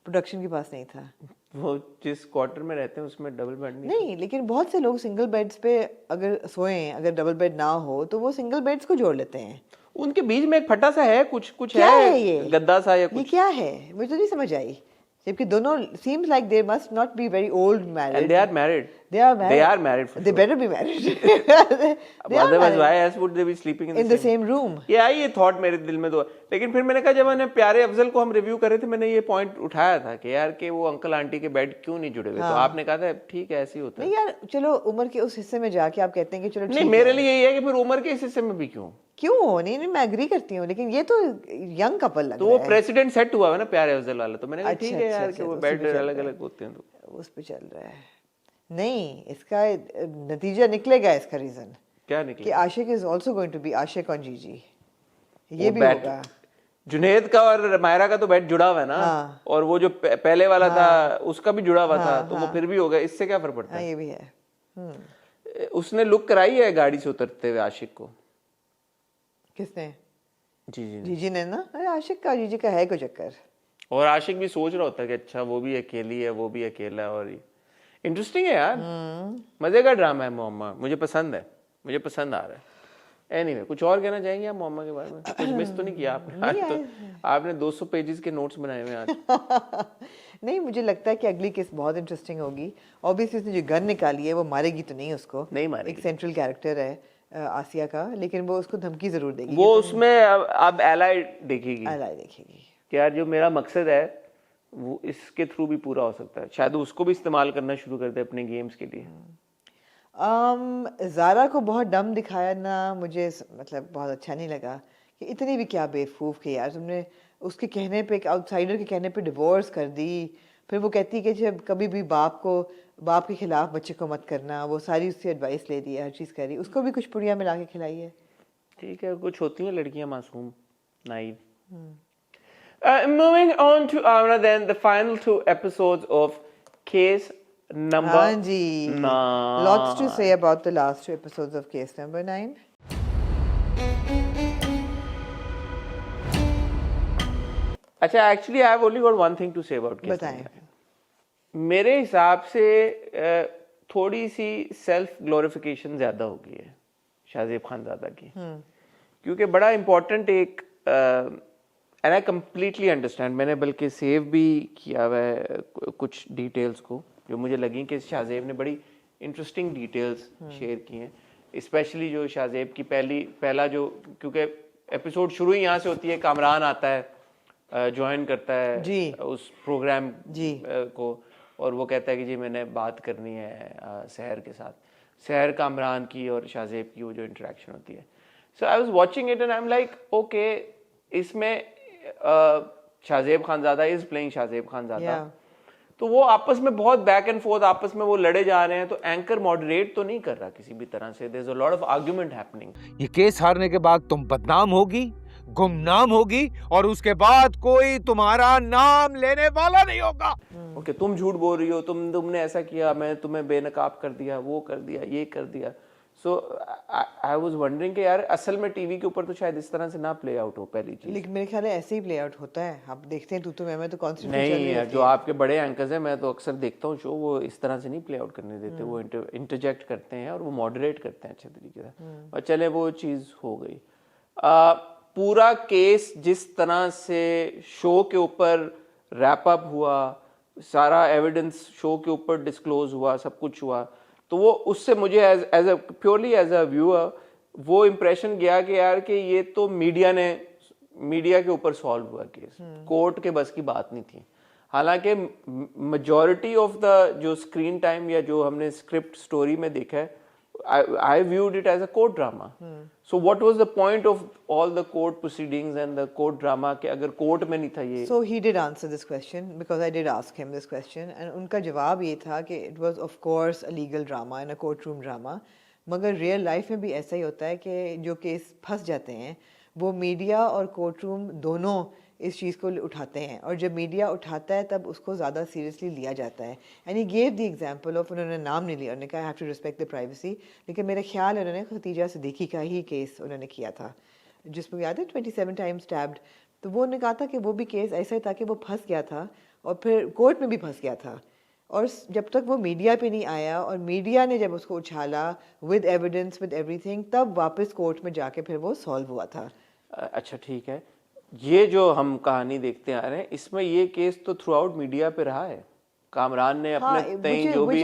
प्रोडक्शन के पास नहीं था। वो जिस क्वार्टर में रहते हैं उसमें डबल बेड नहीं, लेकिन बहुत से लोग सिंगल बेड्स पे अगर सोएं, अगर डबल बेड ना हो तो वो सिंगल बेड्स को जोड़ लेते हैं। उनके बीच में एक फटा सा है, कुछ क्या है ये गद्दा सा या कुछ, ये क्या है मुझे तो नहीं समझ आई। जबकि दोनों seems like they must not be very old married. And they are married. They are married. They are married for They sure. better be married. They are Otherwise, married. why else would they be sleeping in the same room? ये thought मेरे दिल में तो, लेकिन फिर मैंने कहा जब मैंने प्यारे अफजल को हम रिव्यू कर रहे थे, मैंने ये पॉइंट उठाया था कि यार कि वो अंकल आंटी के बेड क्यों नहीं जुड़े हुए, तो आपने कहा था ठीक है ऐसे ही होता है। नहीं यार, चलो उम्र के उस हिस्से में जाके आप कहते हैं कि चलो नहीं, मेरे लिए यही है कि फिर उम्र के इस हिस्से में भी क्यों नहीं, मैं एग्री करती हूँ, लेकिन ये तो यंग कपल लग तो वो प्रेसिडेंट सेट हुआ है ना प्यारे अफजल वाला, तो मैंने कहा ठीक है यार कि वो बेड अलग अलग होते हैं, तो उस पे चल रहा है। नहीं, इसका नतीजा निकलेगा, इसका रीजन क्या निकले कि Aashiq is also going to be Aashiq on जीजी, ये भी होगा। जुनेद का और मायरा का तो बेड जुड़ा हुआ है ना, और वो जो पहले वाला था उसका भी जुड़ा हुआ था, तो वो फिर भी होगा, इससे क्या फर्क पड़ता है? ये भी है। उसने लुक कराई है गाड़ी से उतरते हुए आशिक को। किसने? जीजी ने ना। अरे आशिक का जीजी का है कोई चक्कर, और आशिक भी सोच रहा होता है कि अच्छा वो भी अकेली है, वो भी अकेला है, और इंटरेस्टिंग है यार, मजे का ड्रामा है मोहम्मा, मुझे पसंद है, मुझे पसंद आ रहा है। एनीवे कुछ और कहना चाहेंगे आप मोहम्मा के बारे में? कुछ मिस तो नहीं किया आपने? आज तो आपने 200 पेजेस के नोट्स बनाए हुए हैं आज। नहीं, मुझे लगता है कि अगली केस बहुत इंटरेस्टिंग होगी। ऑब्वियसली उसने जो गन निकाली है वो मारेगी तो नहीं उसको, नहीं मारेगी। एक सेंट्रल कैरेक्टर है आसिया का, लेकिन वो उसको धमकी जरूर देगी। वो उसमें अब एलाई देखेगी, एलाई देखेगी कि यार जो मेरा मकसद है वो इसके थ्रू भी पूरा हो सकता है, शायद उसको भी इस्तेमाल करना शुरू कर दे अपने गेम्स के लिए। ज़ारा को बहुत डम दिखाया ना, मुझे मतलब बहुत अच्छा नहीं लगा कि इतनी भी क्या बेवकूफ़ के यार, तुमने उसके कहने पे, एक आउटसाइडर के कहने पे डिवोर्स कर दी। फिर वो कहती कि जब कभी भी बाप के खिलाफ बच्चे को मत करना, वो सारी उससे एडवाइस ले दी है, हर चीज़ करी, उसको भी कुछ पुड़िया मिला के खिलाई है। ठीक है, कुछ होती हैं लड़कियां मासूम, naive. Moving on to Amna, then the final 2 episodes of case number हाँ जी, 9. lots to say about the last 2 episodes of case number 9. अच्छा, actually I have only got one thing to say about case. बताएं। मेरे हिसाब से थोड़ी सी self glorification ज्यादा हो गई है शाहजेब खानजादा की, क्योंकि बड़ा इम्पोर्टेंट एक एंड आई कम्प्लीटली अंडरस्टैंड, मैंने बल्कि सेव भी किया हुआ है कुछ डिटेल्स को जो मुझे लगी कि शाहजेब ने बड़ी इंटरेस्टिंग डिटेल्स शेयर की हैं, स्पेशली जो शाहजेब की पहला जो, क्योंकि एपिसोड शुरू ही यहाँ से होती है, कामरान आता है, ज्वाइन करता है जी उस प्रोग्राम जी को, और वो कहता है कि जी मैंने बात करनी है सहर के साथ, सहर कामरान की और शाहजेब की वो जो इंटरेक्शन होती है। So I was watching it and I am like okay, इसमें शाहजेब खानजादा इज प्लेइंग शाहजेब खानजादा, तो वो आपस में बहुत बैक एंड फोर्थ आपस में वो लड़े जा रहे हैं, तो एंकर मॉडरेट तो नहीं कर रहा किसी भी तरह से, there is a lot of argument happening. ये केस हारने के बाद तुम बदनाम होगी, गुमनाम होगी, और उसके बाद कोई तुम्हारा नाम लेने वाला नहीं होगा। ओके, तुम झूठ बोल रही हो, तुमने ऐसा किया, मैं तुम्हें बेनकाब कर दिया, वो कर दिया, ये कर दिया। सो आई वाज वंडरिंग कि यार असल में टीवी के ऊपर तो शायद इस तरह से ना प्ले आउट हो पहली चीज। लेकिन मेरे ख्याल है ऐसे ही प्ले आउट होता है, आप देखते हैं तू मैं तो कॉन्स्टेंटली नहीं यार, जो आपके बड़े एंकर्स हैं, मैं तो अक्सर देखता हूँ शो, वो इस तरह से नहीं प्ले आउट करने देते, वो इंटरजेक्ट करते हैं और वो मॉडरेट करते हैं अच्छे तरीके से, और चले वो चीज़ हो गई। पूरा केस जिस तरह से शो के ऊपर रैप अप हुआ, सारा एविडेंस शो के ऊपर डिस्क्लोज हुआ, सब कुछ हुआ, तो वो उससे मुझे as a purely as a viewer वो इम्प्रेशन गया कि यार कि ये तो मीडिया के ऊपर सॉल्व हुआ केस, कोर्ट के बस की बात नहीं थी। हालांकि मेजॉरिटी ऑफ द जो स्क्रीन टाइम या जो हमने स्क्रिप्ट स्टोरी में देखा है, I viewed it as a court drama. So what was the point of all the court proceedings and the court drama कि अगर कोर्ट में नहीं था ये? So he did answer this question because I did ask him this question and उनका जवाब ये था कि it was of course a legal drama and a courtroom drama, मगर real life में भी ऐसा ही होता है कि जो केस फंस जाते हैं वो मीडिया और कोर्टरूम दोनों इस चीज़ को उठाते हैं, और जब मीडिया उठाता है तब उसको ज़्यादा सीरियसली लिया जाता है। And he gave the example of, उन्होंने नाम नहीं लिया, उन्होंने कहा I have to respect the privacy, लेकिन मेरा ख्याल है उन्होंने खतीजा सिद्दीकी का ही केस उन्होंने किया था जिसमें याद है 27 टाइम्स स्टैब्ड, तो वो उन्होंने कहा था कि वो भी केस ऐसा ही था कि वो फंस गया था और फिर कोर्ट में भी फंस गया था, और जब तक वो मीडिया पे नहीं आया और मीडिया ने जब उसको उछाला विद एविडेंस विद एवरीथिंग, तब वापस कोर्ट में जाके फिर वो सॉल्व हुआ था। अच्छा ठीक है, ये जो हम कहानी देखते आ रहे हैं इसमें ये केस तो थ्रू आउट मीडिया पे रहा है, कामरान ने अपने तय जो भी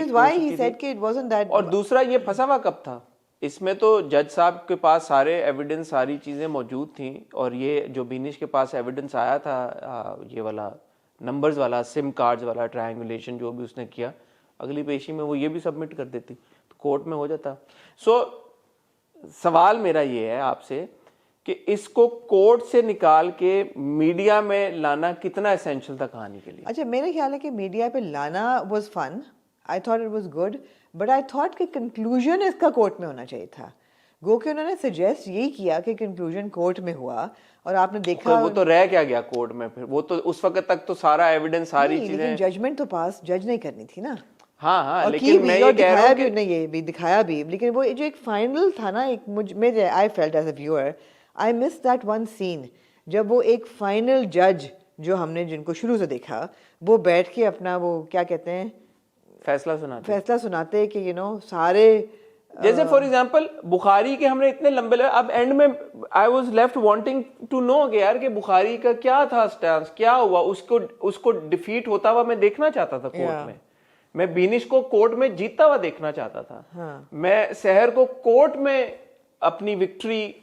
और दूसरा ये फंसा हुआ कब था इसमें, तो जज साहब के पास सारे एविडेंस सारी चीजें मौजूद थी, और ये जो बीनिश के पास एविडेंस आया था ये वाला नंबर्स वाला सिम कार्ड्स वाला ट्रायंगुलेशन जो भी उसने किया, अगली पेशी में वो ये भी सबमिट कर देती तो कोर्ट में हो जाता। सो सवाल मेरा ये है आपसे कि इसको कोर्ट से निकाल के मीडिया में लाना कितना एसेंशियल था कहानी के लिए? अच्छा, मेरा ख्याल है कि मीडिया पे लाना was fun, I thought it was good, but I thought कि कंक्लूजन इसका कोर्ट में होना चाहिए था। गो के उन्होंने सजेस्ट यही किया कि कंक्लूजन कोर्ट में हुआ, और आपने देखा वो तो रह क्या गया कोर्ट में, फिर वो तो उस वक्त तक तो सारा एविडेंस सारी चीजें, लेकिन जजमेंट तो पास जज नहीं करनी थी ना। हाँ लेकिन मैं ये कह रहा हूं कि नहीं, ये भी दिखाया भी, लेकिन वो जो एक फाइनल था ना, एक मुझे I felt as a viewer I miss that one scene, जब वो एक फाइनल जज जो हमने जिनको शुरू से देखा वो बैठ के अपना वो क्या कहते हैं फैसला सुनाते। फैसला सुनाते कि सारे जैसे फॉर एग्जांपल बुखारी के हमने इतने लंबे अब एंड में I was left wanting to know कि यार कि बुखारी का क्या था स्टैंस, क्या हुआ, उसको डिफीट होता हुआ मैं देखना चाहता था कोर्ट में। मैं बीनिश को कोर्ट में जीतता हुआ देखना चाहता था। मैं सहर को कोर्ट में अपनी विक्ट्री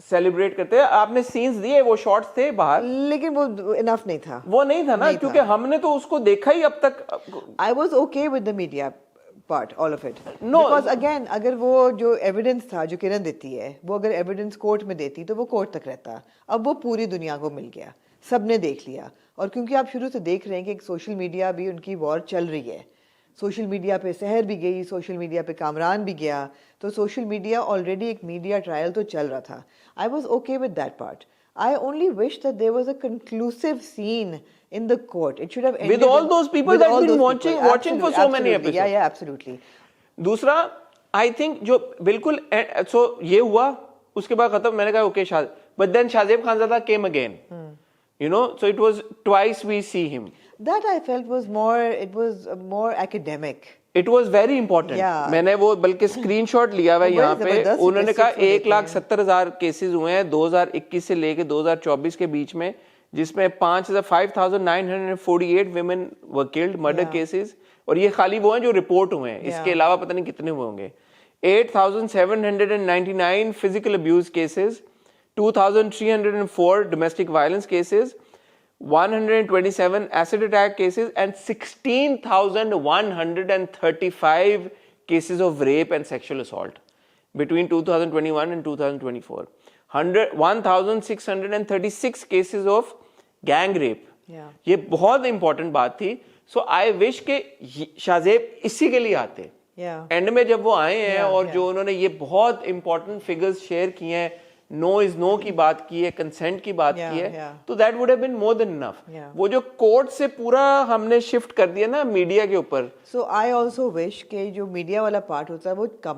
सेलिब्रेट करते हैं। आपने सीन्स दिए, वो शॉट्स थे बाहर, लेकिन वो इनफ नहीं था। वो नहीं था ना, क्योंकि हमने तो उसको देखा ही अब तक। I was okay with the media part, all of it. No. Because again अगर वो जो एविडेंस था जो किरण देती है, वो अगर एविडेंस कोर्ट में देती तो वो कोर्ट तक रहता। अब वो पूरी दुनिया को मिल गया, सबने देख लिया। और क्योंकि आप शुरू से देख रहे हैं कि एक सोशल मीडिया भी उनकी वॉर चल रही है, सोशल मीडिया पे सहर भी गई, सोशल मीडिया पे कामरान भी गया, तो सोशल मीडिया ऑलरेडी एक मीडिया ट्रायल तो चल रहा था। I was okay with that part. I only wish that there was a conclusive scene in the court. It should have ended With all those people with that all been those watching people. for so many Absolutely. episodes. Yeah, absolutely. दूसरा I think जो बिल्कुल सो ये हुआ, उसके बाद खत्म। मैंने कहा okay but then Shahzeb Khanzada came again, you know, so it was twice we see him. That I felt was more academic. It was very important. Yeah. मैंने वो बल्कि स्क्रीनशॉट लिया हुआ है वो यहाँ बड़े पे। जबरदस्त उन्होंने कहा statistics देते हैं। 1,70,000 केसेस हुए हैं 2021 से लेके 2024 के बीच में, जिसमें 5,948 women were killed, murder cases, और ये खाली वो हैं जो रिपोर्ट हुए हैं, इसके अलावा पता नहीं कितने हुए होंगे। 8,799 physical abuse cases, 2,304 domestic violence cases, 127 acid attack cases, and 16,135 cases of rape and sexual assault between 2021 and 2024. 1,636 cases of gang rape. Yeah. ये बहुत इंपॉर्टेंट बात थी। सो आई विश के शाहजेब इसी के लिए आते। Yeah. एंड में जब वो आए हैं Yeah, और yeah. जो उन्होंने ये बहुत इंपॉर्टेंट फिगर्स शेयर किए हैं, नो इज नो की बात की है, कंसेंट की बात Yeah, की है, yeah. तो that would have been more than enough. Yeah. वो जो कोर्ट से पूरा हमने शिफ्ट कर दिया ना मीडिया के ऊपर। So I also wish कि जो मीडिया वाला पार्ट होता है वो कम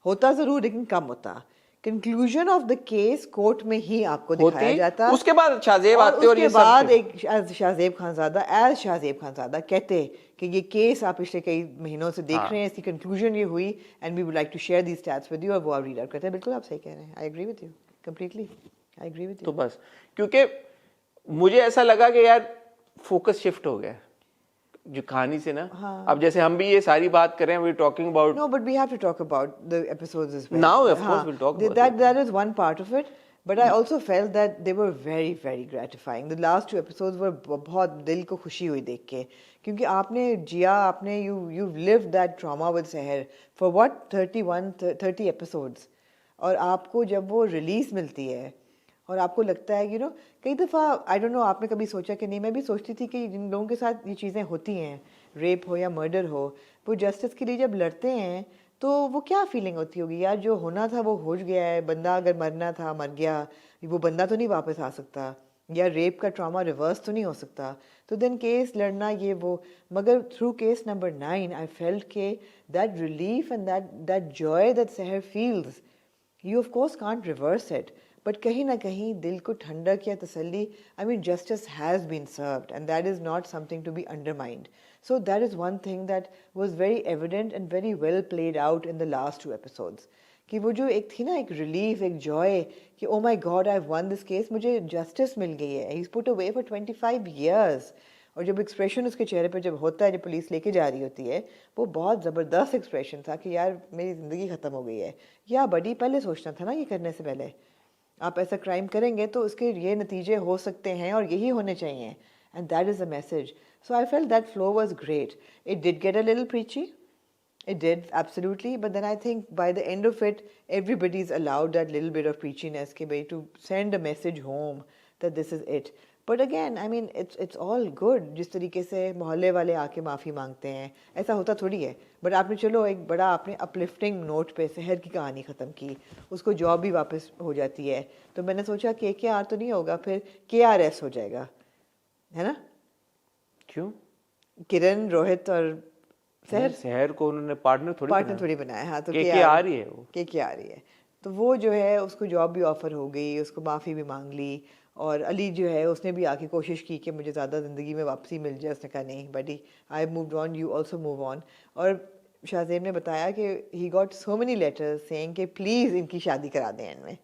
होता जरूर, लेकिन कम होता। Conclusion of the case court में ही आपको दिखाया होती, जाता। उसके बाद शाहजेब आते और उसके ये सब बाद कुछ। एक शाहजेब खानज़ादा कहते कि ये केस आप पिछले कई महीनों से देख रहे हैं, इसकी कंक्लूजन ये हुई, and we would like to share these stats with you, और वो आप रीड आउट करते हैं। बिल्कुल आप सही कह रहे हैं। I agree with you completely, I agree with तो यू। बस क्योंकि मुझे ऐसा लगा कि यार फोकस शिफ्ट हो गया जो कहानी से ना। अब जैसे हम भी ये सारी बात कर रहे हैं, we talking about No, but we have to talk about the episodes as well. Now, of course, we'll talk about that is one part of it. But I also felt that they were very, very gratifying. The last 2 episodes were बहुत दिल को खुशी हुई देख के, क्योंकि आपने जिया, you've lived that trauma with Seher for what 30 episodes, और आपको जब वो रिलीज मिलती है और आपको लगता है कई दफ़ा आई डोंट नो आपने कभी सोचा कि नहीं, मैं भी सोचती थी कि जिन लोगों के साथ ये चीज़ें होती हैं, रेप हो या मर्डर हो, वो जस्टिस के लिए जब लड़ते हैं तो वो क्या फीलिंग होती होगी यार, जो होना था वो हो गया है, बंदा अगर मरना था मर गया, वो बंदा तो नहीं वापस आ सकता, या रेप का ट्रॉमा रिवर्स तो नहीं हो सकता, तो देन केस लड़ना ये वो। मगर through case number 9 I felt के that relief and that joy that Sehar feels, you of course can't reverse it, but कहीं ना कहीं दिल को ठंडक या तसल्ली, I mean justice has been served and that is not something to be undermined. So that is one thing that was very evident and very well played out in the last 2 episodes. कि वो जो एक थी ना, एक relief, एक joy कि oh my God, I've won this case, मुझे justice मिल गई है, he's put away for 25 years. और जब expression उसके चेहरे पे जब होता है, जब पुलिस लेके जा रही होती है, वो बहुत ज़बरदस्त expression था कि यार मेरी ज़िंदगी ख़त्म हो गई है। या बड़ी पहले सोचना था ना ये करने से पहले, आप ऐसा क्राइम करेंगे तो उसके ये नतीजे हो सकते हैं और यही होने चाहिए, and that is the message. So I felt that flow was great. It did get a little preachy. It did, absolutely. But then I think by the end of it, everybody's allowed that little bit of preachiness to send a message home that this is it. But again, I mean, it's all good. जिस तरीके से मोहल्ले वाले आके माफ़ी मांगते हैं, ऐसा होता थोड़ी है। But आपने चलो एक बड़ा आपने uplifting note पे सहर की कहानी ख़त्म की, उसको जॉब भी वापस हो जाती है, तो मैंने सोचा KKR तो नहीं होगा, फिर KRS हो जाएगा, है ना? क्यों? किरण, रोहित और सहर को उन्होंने पार्टनर थोड़ी बनाया। हाँ, तो के आ रही है वो, के आ रही है, तो वो जो है उसको जॉब भी ऑफर हो गई, उसको माफ़ी भी मांग ली, और अली जो है उसने भी आके कोशिश की कि मुझे ज़्यादा ज़िंदगी में वापसी मिल जाए, उसने कहा नहीं buddy, I moved on, you also move on. और शाहज़ेब ने बताया कि he got so many letters saying कि प्लीज़ इनकी शादी करा दें इनमें,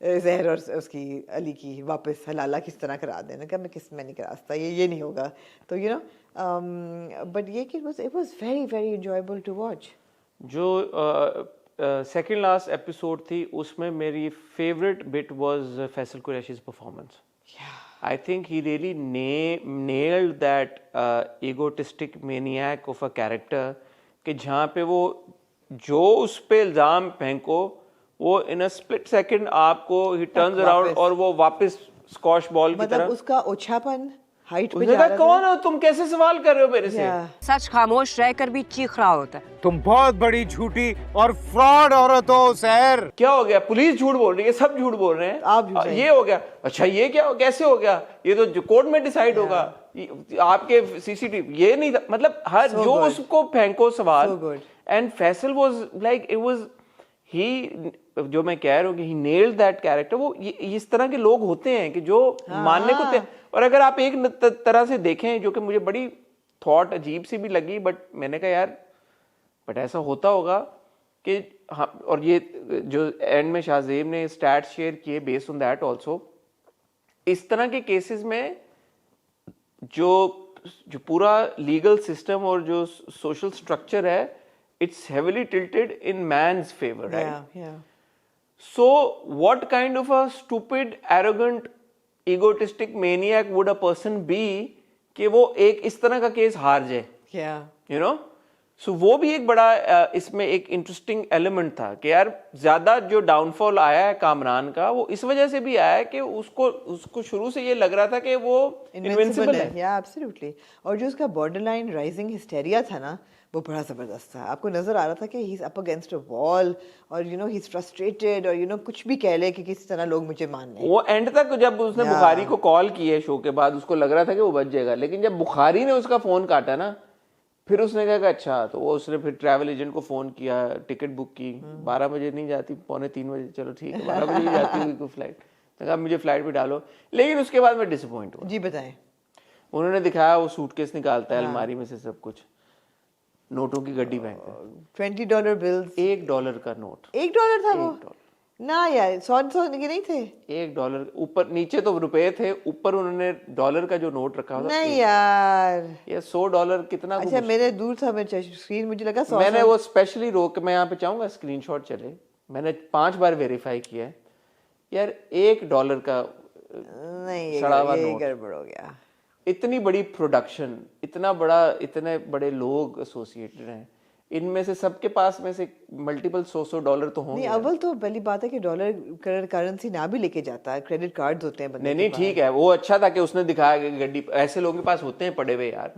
जहर और उसकी अली की वापस हलाला किस तरह करा देना। कहा मैं नहीं करा सकता, ये नहीं होगा। तो यू नो बट ये कि it was very very enjoyable to watch. जो सेकंड लास्ट एपिसोड थी उसमें मेरी favourite bit was Faisal Qureshi's performance. I think he really nailed that egotistic maniac of a character कि जहाँ पे वो जो उस पे इल्ज़ाम फेंको वो इन अ स्प्लिट सेकंड आपको ही टर्न्स अराउंड और वो वापस स्क्वॉश बॉल की तरह। मतलब उसका ओछापन हाइट पे उसने जा कहा रहा कौन हो तुम, कैसे सवाल कर रहे हो मेरे से? सच खामोश रहकर भी चीख रहा होता है। तुम बहुत बड़ी झूठी और फ्रॉड औरत हो सर। क्या हो गया? पुलिस झूठ बोल रही है, सब झूठ बोल रहे हैं, आप झूठ ये हो गया। अच्छा ये क्या हो, कैसे हो गया? ये तो कोर्ट में डिसाइड होगा, आपके सीसीटीवी ये नहीं था। मतलब हर जो उसको फेंको सवाल। And Faisal was like it was he, जो मैं कह रहा हूँ कि ही नेल्ड दैट कैरेक्टर। वो इस तरह के लोग होते हैं कि जो मानने को तैयार। और अगर आप एक तरह से देखें, जो कि मुझे बड़ी थॉट अजीब सी भी लगी, बट मैंने कहा यार बट ऐसा होता होगा कि हाँ। और ये जो एंड में शाहज़ेब ने स्टैट्स शेयर किए बेस्ड ऑन दैट आल्सो, इस तरह के केसेस में जो पूरा लीगल सिस्टम और जो सोशल स्ट्रक्चर है, it's heavily tilted in man's favor, right? Yeah. So what kind of a stupid, arrogant, egotistic maniac would a person be कि वो एक इस तरह का केस हार जाए? Yeah. You know? So वो भी एक बड़ा इसमें एक इंटरेस्टिंग एलिमेंट था कि यार ज्यादा जो डाउनफॉल आया है कामरान का, वो इस वजह से भी आया है कि उसको शुरू से ये लग रहा था कि वो इनविंसिबल है। Yeah, absolutely. और जो उसका बॉर्डरलाइन राइजिंग हिस्टेरिया था ना, वो बड़ा जबरदस्त था। आपको नजर आ रहा था कि he is up against a wall और you know he is frustrated और यू नो कुछ भी कह ले कि किस तरह लोग मुझे मान लें। वो एंड तक जब उसने बुखारी को कॉल की है शो के बाद, उसको लग रहा था कि वो बच जाएगा, लेकिन जब बुखारी ने उसका फोन काटा ना, फिर उसने कहा कि अच्छा, तो वो उसने फिर ट्रैवल एजेंट को फोन किया, टिकट बुक की। 12 बजे नहीं जाती, 2:45 बजे, चलो ठीक है 12 बजे जाती हुई कोई फ्लाइट, तो कहा मुझे फ्लाइट पे डालो। लेकिन उसके बाद मैं डिसअपॉइंट हुआ। जी बताएं। उन्होंने दिखाया वो सूटकेस निकालता है अलमारी में से सब कुछ, नोटों की गड्डी फेंकता है, $20 बिल्स, $1 का नोट। $1 था वो ना यार, 100 के नहीं थे, $1 ऊपर नीचे तो रुपए थे, ऊपर उन्होंने डॉलर का जो नोट रखा हुआ था। नहीं यार ये $100 कितना? अच्छा मेरे दूर था, मेरे स्क्रीन मुझे लगा 100। मैंने वो स्पेशली रोक के, मैं यहाँ पे चाहूंगा स्क्रीनशॉट चले, मैंने 5 बार वेरीफाई किया है यार, $1 का नहीं, सड़ा हुआ ये नोट। गड़बड़ हो गया। इतनी बड़ी प्रोडक्शन, इतने बड़े लोग एसोसिएटेड हैं, इनमें से सबके पास में से मल्टीपल $100 तो होंगे। नहीं अव्वल तो पहली बात है कि डॉलर करेंसी ना भी लेके जाता है, क्रेडिट कार्ड्स होते हैं बंदे नहीं ठीक है, वो अच्छा था कि उसने दिखाया कि गड्डी, ऐसे लोगों के पास होते हैं पड़े हुए यार।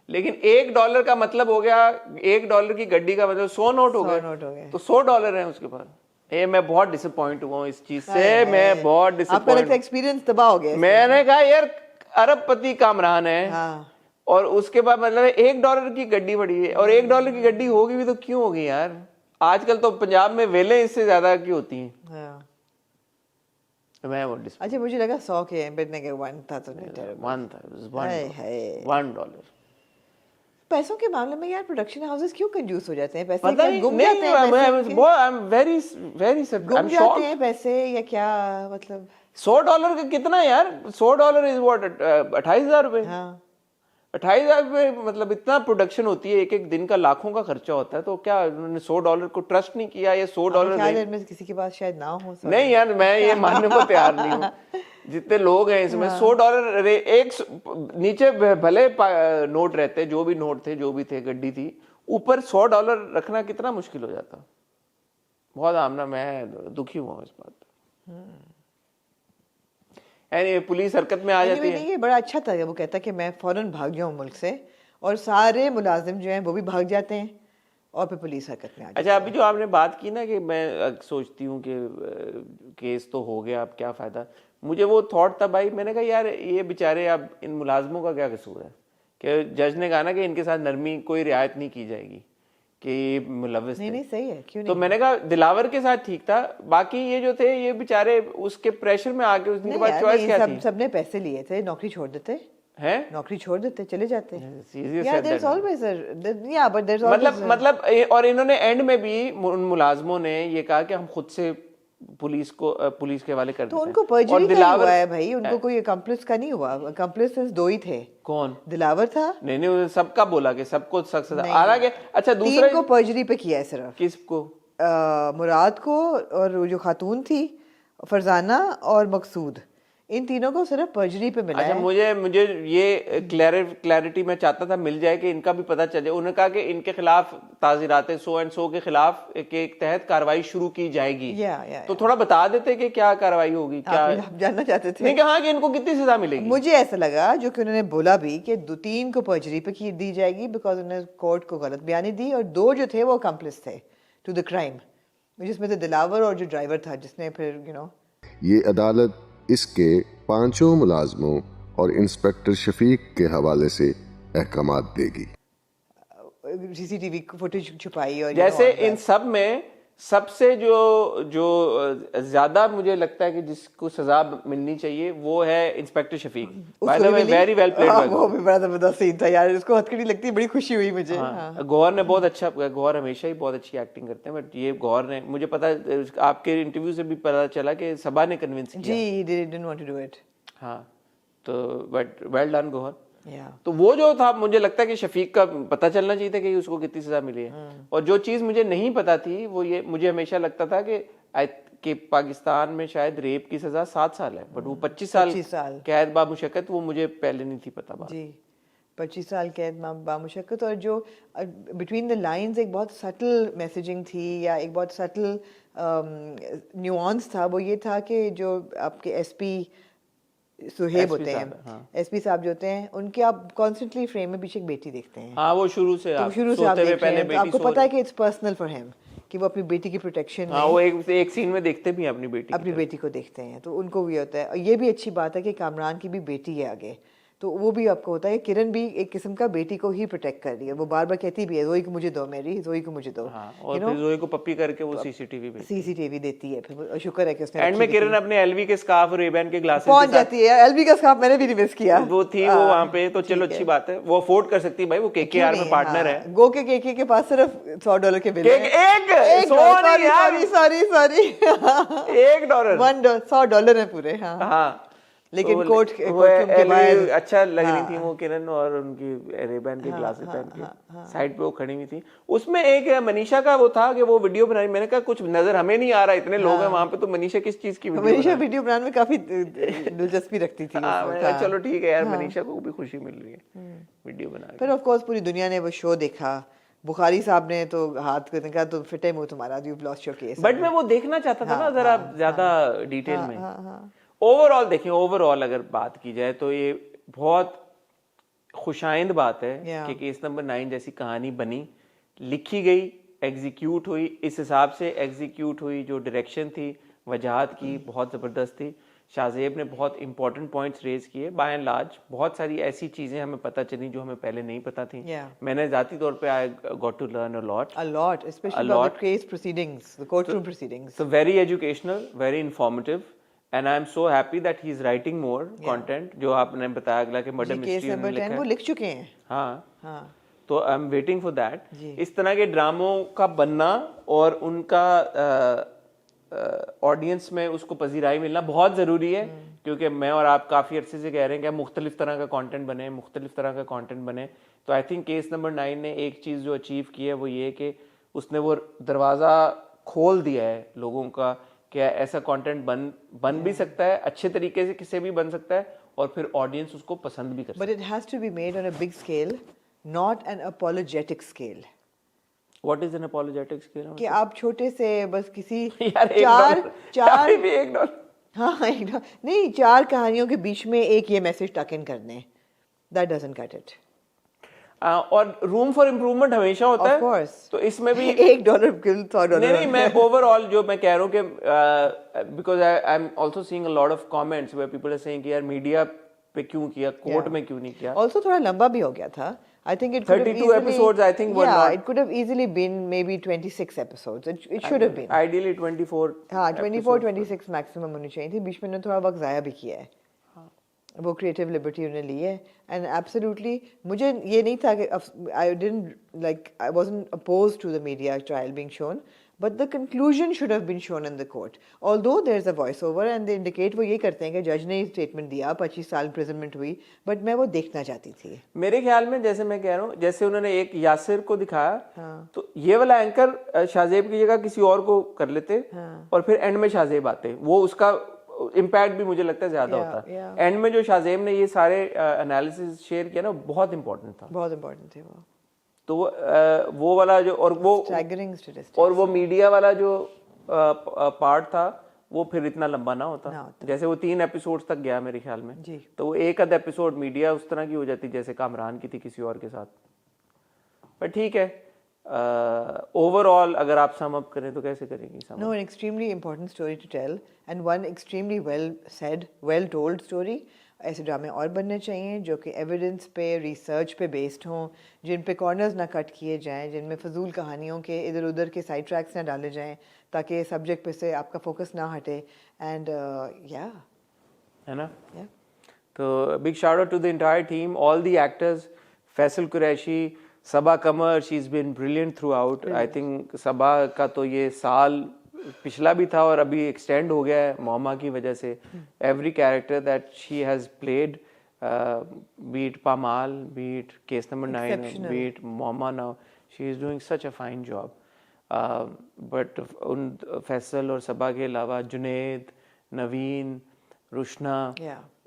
लेकिन $1 का मतलब हो गया, $1 की गड्डी का मतलब 100 नोट हो गए, तो $100 है उसके पास। ये मैं बहुत डिसअपॉइंट हुआ हूँ इस चीज से, मैं बहुत डिसअपॉइंट। आपका लगता है एक्सपीरियंस तबाह हो गया? मैंने कहा यार अरबपति कामरान है। हाँ। और उसके बाद मतलब $1 की गड्डी बड़ी है, और $1 की गड्डी होगी भी तो क्यों होगी यार? आजकल तो पंजाब में वेलें इससे ज्यादा की होती हैं। हाँ। मैं वो अच्छा मुझे लगा 100 के, मैंने कहा 1 था तो नहीं, $1। पैसों के मामले में यार प्रोडक्शन हाउसेस क्यों कंजूस हो जाते हैं? पैसे पता क्या गुम नहीं, जाते हैं? पैसे हैं पैसे या क्या मतलब? $100 का कितना यार? $100 इज व्हाट, 28,000 रुपए। हाँ। 28,000 रुपए, मतलब इतना प्रोडक्शन होती है, एक दिन का लाखों का खर्चा होता है, तो क्या उन्होंने $100 को ट्रस्ट नहीं किया? या $100 में किसी के पास शायद ना हो। नहीं यार, मैं ये मानने को तैयार नहीं हूँ। जितने लोग हैं इसमें $100 एक नीचे भले नोट रहते, जो भी नोट थे, जो भी थे, गड्डी थी, ऊपर $100 रखना कितना मुश्किल हो जाता। बहुत आमना, मैं दुखी हुआ इस बात पर। पुलिस हरकत में आ जाती है। ये बड़ा अच्छा था, वो कहता कि मैं फौरन भाग जाऊं मुल्क से, और सारे मुलाजिम जो हैं वो भी भाग जाते हैं और फिर पुलिस हरकत में आ जाती है। अच्छा, अभी जो आपने बात की ना कि मैं सोचती हूँ कि केस तो हो गया, अब क्या फ़ायदा, मुझे वो थॉट था भाई, मैंने कहा यार ये बेचारे, अब इन मुलाजमों का क्या कसूर है कि जज ने कहा ना कि इनके साथ नरमी, कोई रियायत नहीं की जाएगी, कि मुलविस नहीं थे। नहीं सही है, क्यों तो नहीं? मैंने कहा दिलावर के साथ ठीक था, बाकी ये जो थे ये बेचारे उसके प्रेशर में आके उसके नहीं पास यार, चॉइस नहीं, क्या थी सबने पैसे लिए थे, नौकरी छोड़ देते, हैं? नौकरी छोड़ देते, चले जाते। you Yeah, said there's that. always yeah, but there's always मतलब और इन्होंने एंड में भी उन मुलाजमों ने ये कहा कि हम खुद से पुलिस के हवाले कर तो देते उनको हैं। और पर्जरी का ही दिलावर हुआ है भाई, उनको कोई अकम्प्लिस का नहीं हुआ। अकम्प्लिस दो ही थे, कौन? दिलावर था, नहीं उन्होंने सबका बोला कि सबको सख्त सजा नहीं। आ रहा है। अच्छा दूसरा 3 को पर्जरी पे किया है सिर्फ, किसको? मुराद को, और वो जो खातून थी फरजाना और मकसूद, इन तीनों को सिर्फ पर्जरी पे मिला अच्छा है। मुझे ये क्लैरिटी मैं चाहता था मिल जाए कि इनका भी पता चल जाए। उन्होंने कहा कि इनके खिलाफ ताज़ीरात सो एंड सो के खिलाफ के तहत कार्रवाई शुरू की जाएगी। तो थोड़ा बता देते कि क्या कार्रवाई होगी, क्या आप जानना चाहते थे? नहीं कहा कि इनको कितनी सजा मिलेगी। मुझे ऐसा लगा जो कि उन्होंने बोला भी कि 2-3 को पर्जरी पे की दी जाएगी बिकॉज उन्होंने कोर्ट को गलत बयानी दी, और 2 जो थे वो अकम्प्लिस थे टू द क्राइम, जिसमें से दिलावर और जो ड्राइवर था जिसने फिर ये अदालत इसके 5 मुलाजमों और इंस्पेक्टर शफीक के हवाले से अहकामात देगी। सीसीटीवी फुटेज छुपाई और जैसे इन सब में सबसे जो ज्यादा मुझे लगता है कि जिसको सजा मिलनी चाहिए वो है inspector Shafiq. By the way very well played. वो भी बड़ा जबरदस्त सीन था यार, इसको हथकड़ी लगती है, बड़ी खुशी हुई मुझे। गौहर ने बहुत अच्छा, गौहर हमेशा ही बहुत अच्छी एक्टिंग करते हैं, बट ये गौहर ने, मुझे पता आपके इंटरव्यू से भी पता चला कि सबा ने कन्विंस किया। जी, he didn't want to do it। हाँ, तो but well done Gohar. Yeah। तो वो जो था मुझे लगता है कि शफीक का पता चलना चाहिए था कि उसको कितनी सजा मिली है। और जो चीज मुझे नहीं पता थी वो ये, मुझे हमेशा लगता था कि पाकिस्तान में शायद रेप की सजा 7 साल है, बट वो 25 साल कैद बामुशक्कत, वो मुझे पहले नहीं थी पता बात। जी, 25 साल कैद बामुशक्कत। और जो बिटवीन द लाइंस एक बहुत सटल मैसेजिंग थी, या एक बहुत सटल न्यूआंस था, वो ये था कि जो आपके एसपी सुहेब होते हैं, एसपी साहब जो होते हैं, उनके आप कॉन्स्टेंटली फ्रेम में पीछे एक बेटी देखते हैं। हाँ, वो शुरू से आप देख रहे हैं, आपको पता है कि इट्स पर्सनल फॉर हिम, कि वो अपनी बेटी की प्रोटेक्शन में, वो एक सीन में देखते भी अपनी बेटी को देखते हैं, तो उनको भी होता है। और ये भी अच्छी बात है कि कामरान की भी बेटी है आगे, तो वो भी आपको होता है। किरण भी एक किस्म का बेटी को ही प्रोटेक्ट कर रही है, वो बार बार कहती भी है जोई को मुझे दो, मेरी जोई को मुझे दो। और फिर जोई को पप्पी करके वो सीसीटीवी देती है, फिर शुक्र है कि उसने एंड में किरण अपने एलवी के स्कार्फ और रेबैन के ग्लासेस पहुंच जाती है। एलवी का स्कार्फ मैंने भी नहीं मिस किया, वो थी वो वहां पे, तो चलो अच्छी बात है, वो अफोर्ड कर सकती है भाई, वो केकेआर में पार्टनर है। गो के केके के पास सिर्फ $100 के बिल है। सॉरी $1 $100 है पूरे। हाँ, लेकिन कोर्ट के बाहर अच्छा लग रही थी वो किरण, और उनकी रेबैन के ग्लासेस पहन के साइड पे वो खड़ी हुई थी। उसमें एक मनीषा का वो था कि वो वीडियो बनाई, मैंने कहा कुछ नजर हमें नहीं आ रहा, इतने लोग हैं वहां पे, तो मनीषा किस चीज की मनीषा वीडियो बनाने में काफी दिलचस्पी रखती थी। चलो ठीक है यार, मनीषा को भी खुशी मिल रही है वीडियो बना। फिर ऑफ कोर्स पूरी दुनिया ने वो शो देखा, बुखारी साहब ने तो हाथ करने का तो फिटे मुंह तुम्हारा, you lost your case. But मैं वो देखना चाहता था ना जरा ज्यादा डिटेल में। ओवरऑल देखें, ओवरऑल अगर बात की जाए तो ये बहुत खुशाइंद बात है कि केस नंबर 9 जैसी कहानी बनी, लिखी गई, एग्जीक्यूट हुई, इस हिसाब से एग्जीक्यूट हुई। जो डायरेक्शन थी, वजाहत की, बहुत ज़बरदस्त थी। शाहजेब ने बहुत इंपॉर्टेंट पॉइंट्स रेज किए। बाय एंड लार्ज बहुत सारी ऐसी चीज़ें हमें पता चली जो हमें पहले नहीं पता थी। मैंने ज़ाती तौर पे I got to learn a lot, especially about the case proceedings, the courtroom proceedings. So very educational, very informative. And I am so happy that he is writing more content. जो आपने बताया अगला कि मर्डर मिस्ट्री में लिखा है, वो लिख चुके हैं। हाँ, तो I am waiting for that. इस तरह के ड्रामों का बनना और उनका ऑडियंस में उसको पजीराई मिलना बहुत ज़रूरी है, क्योंकि मैं और आप काफ़ी अरसे से कह रहे हैं कि मुख्तलिफ तरह का कंटेंट बने, मुख्तलिफ तरह का कंटेंट बने। तो आई थिंक केस नंबर 9 ने एक चीज़ जो अचीव की है वो ये कि उसने वो दरवाज़ा खोल दिया है लोगों का, क्या ऐसा कंटेंट बन भी सकता है, अच्छे तरीके से किसी भी बन सकता है, और फिर ऑडियंस उसको पसंद भी कर सकता है। But it has to be made on a big scale, not an apologetic scale. What is an apologetic scale? कि आप छोटे से बस किसी यार चार भी $1 हाँ नहीं, 4 कहानियों के बीच में एक ये मैसेज टक इन करने, that doesn't cut it. और रूम फॉर इम्प्रूवमेंट हमेशा होता है। तो इसमें भी $1 नहीं, मैं ओवरऑल जो मैं कह रहा हूँ कि because I am also seeing a lot of comments where people are saying कि यार मीडिया पे क्यों किया, कोर्ट में क्यों नहीं किया। ऑल्सो थोड़ा लंबा भी हो गया था। I think it could have 32 easily, episodes, I think, were yeah, not. it could have easily been maybe 26 episodes. It should have been. Ideally 24 हाँ 24 episodes. 26 मैक्सिमम होनी चाहिए थी. बीच में उन्होंने थोड़ा वक्त ज़ाया भी किया है. वो क्रिएटिव लिबर्टी उन्होंने ली है. एंड एब्सोल्युटली मुझे ये नहीं था कि I didn't like I wasn't opposed to the media trial being shown, but the conclusion should have been shown in the court. Although there is a voice over and they indicate, वो ये करते हैं कि जज ने statement दिया 25 साल imprisonment हुई, बट मैं वो देखना चाहती थी. मेरे ख्याल में जैसे मैं कह रहा हूँ, जैसे उन्होंने एक यासिर को दिखाया, तो ये वाला एंकर शाजेब की जगह किसी और को कर लेते, और फिर एंड में शाजेब आते, वो उसका इम्पैक्ट भी मुझे लगता है ज्यादा होता. एंड में जो शाजेब ने ये सारे एनालिसिस शेयर किया ना, बहुत इंपॉर्टेंट था. बहुत इंपॉर्टेंट थे वो. तो वो वाला जो, और वो स्टैगरिंग स्टैटिस्टिक्स, और वो मीडिया वाला जो पार्ट था, वो फिर इतना लंबा ना होता. जैसे वो 3 एपिसोड्स तक गया मेरे ख्याल में जी. तो वो एक आध एपिसोड मीडिया उस तरह की हो जाती जैसे कामरान की थी किसी और के साथ. पर ठीक है, ओवरऑल अगर आप सम अप करें तो कैसे करेंगी सम? No, an extremely important story to tell and one extremely well said, well told story. ऐसे ड्रामे और बनने चाहिए जो कि एविडेंस पे, रिसर्च पे बेस्ड हों, जिन पे कॉर्नर्स ना कट किए जाएं, जिनमें फजूल कहानियों के इधर उधर के साइड ट्रैक्स ना डाले जाएं, ताकि सब्जेक्ट पे से आपका फोकस ना हटे. एंड या है ना? या तो big shout out to the entire team, all the actors, Faisal Qureshi, Saba Qamar, she is been brilliant throughout. I think Saba का तो ये साल पिछला भी था और अभी एक्सटेंड हो गया है मोमा की वजह से. Every character that she has played, be it Pamaal, be it case number 9, be it मोमा, now she is doing such a fine job. But उन फैसल और सबा के अलावा Junaid, Naveen, Rushna,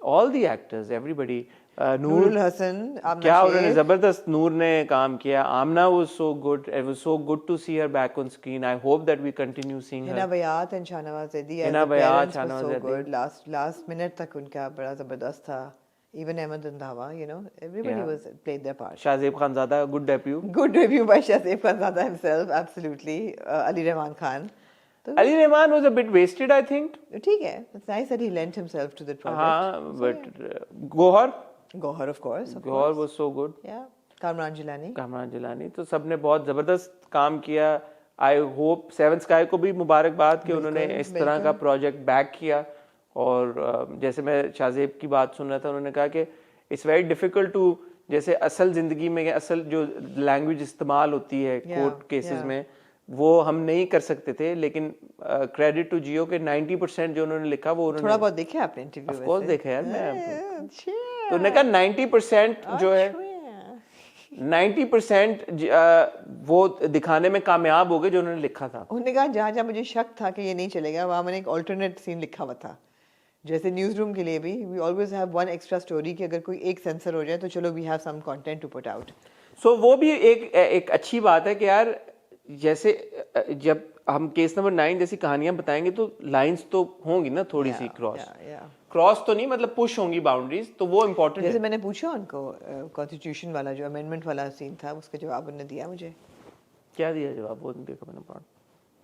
all the actors, everybody, Noorul Hasan, क्या उन्होंने जबरदस्त नूर ने काम किया. आमना was so good, it was so good to see her back on screen. I hope that we continue seeing her. Hina बयात and Shahnawaz Zaidi, Hina बयात, Shahnawaz Zaidi, last minute तक उनका बड़ा जबरदस्त था. Even Ahmed Randhawa, you know, everybody was played their part. Shahzeb Khanzada, good debut. Good review by Shahzeb Khanzada himself, absolutely. Ali Rahman Khan. Ali Rahman was a bit wasted, I think. ठीक है, it's nice that he lent himself to the project. हाँ, but Gohar of course. Gohar was so good. Yeah, Kamran Jilani. तो सबने बहुत ज़बरदस्त काम किया. I hope seven sky को भी मुबारकबाद कि उन्होंने इस तरह का प्रोजेक्ट बैक किया. और जैसे मैं शाहजेब की बात सुन रहा था, उन्होंने कहा कि इट्स वेरी डिफिकल्ट टू, जैसे असल ज़िंदगी में असल जो लैंग्वेज इस्तेमाल होती है कोर्ट केसेस में, वो हम नहीं कर सकते थे. लेकिन क्रेडिट टू जियो के 90% जो उन्होंने लिखा वो उन्होंने थोड़ा बहुत देखा आपने इंटरव्यू? ऑफ कोर्स देखा यार मैं. तो उन्होंने कहा 90% जो है 90% वो दिखाने में कामयाब हो गए जो उन्होंने लिखा था. उन्होंने कहा जहाँ जहाँ मुझे शक था कि ये नहीं चलेगा, वहाँ मैंने एक ऑल्टरनेट सीन लिखा हुआ था. जैसे न्यूज़ रूम के लिए भी we always have one extra story कि अगर कोई एक सेंसर हो जाए तो चलो we have some content to put out. So वो भी एक अच्छी बात है कि यार, जैसे जब हम केस नंबर 9 जैसी कहानियां बताएंगे तो लाइंस तो होंगी ना थोड़ी सी क्रॉस तो नहीं, मतलब पुश होंगी बाउंड्रीज, तो वो इम्पोर्टेंट है. जैसे मैंने पूछा उनको कॉन्स्टिट्यूशन वाला जो अमेंडमेंट वाला सीन था, उसका जवाब उन्होंने दिया मुझे. क्या दिया जवाब? वो देखो मैंने पढ़ा.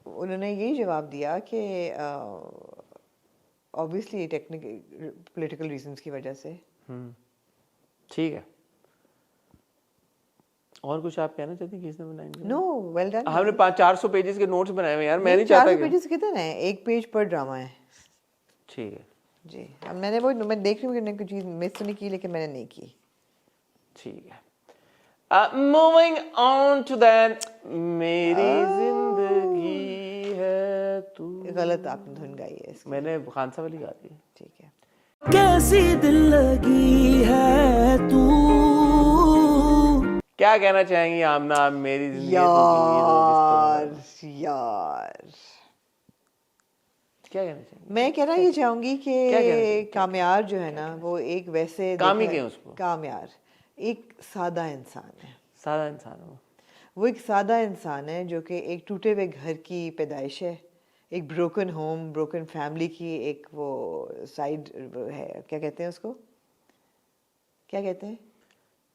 उन्होंने यही जवाब दिया कि ऑब्वियसली टेक्निकल पॉलिटिकल रीजंस की वजह से. ठीक है. और कुछ आप कहना चाहती हैं case number 9? No, well done. हमने 400 पेजेस के नोट्स बनाए हुए यार, मैं नहीं चाहता. 400 पेजेस कितने हैं? एक पेज पर ड्रामा है. ठीक है जी. अब मैं देख रही हूँ कि मैंने कुछ चीज मिस तो नहीं की, लेकिन मैंने नहीं की. ठीक है. मूविंग ऑन टू दैट, मेरी जिंदगी है तू. गलत आपने धुन गाई है इसकी. मैंने खानसा वाली गा दी. ठीक है. कैसी दिल लगी है तू. क्या कहना चाहेंगी आमना, मेरी जिंदगी यार क्या कहना चाहेंगी? मैं कहना ये चाहूंगी कि कामयार जो है ना, वो एक वैसे कामयार एक सादा इंसान है. सादा इंसान हो वो एक सादा इंसान है जो कि एक टूटे हुए घर की पैदाइश है, एक ब्रोकन होम, ब्रोकन फैमिली की एक वो साइड है, क्या कहते हैं उसको, क्या कहते हैं,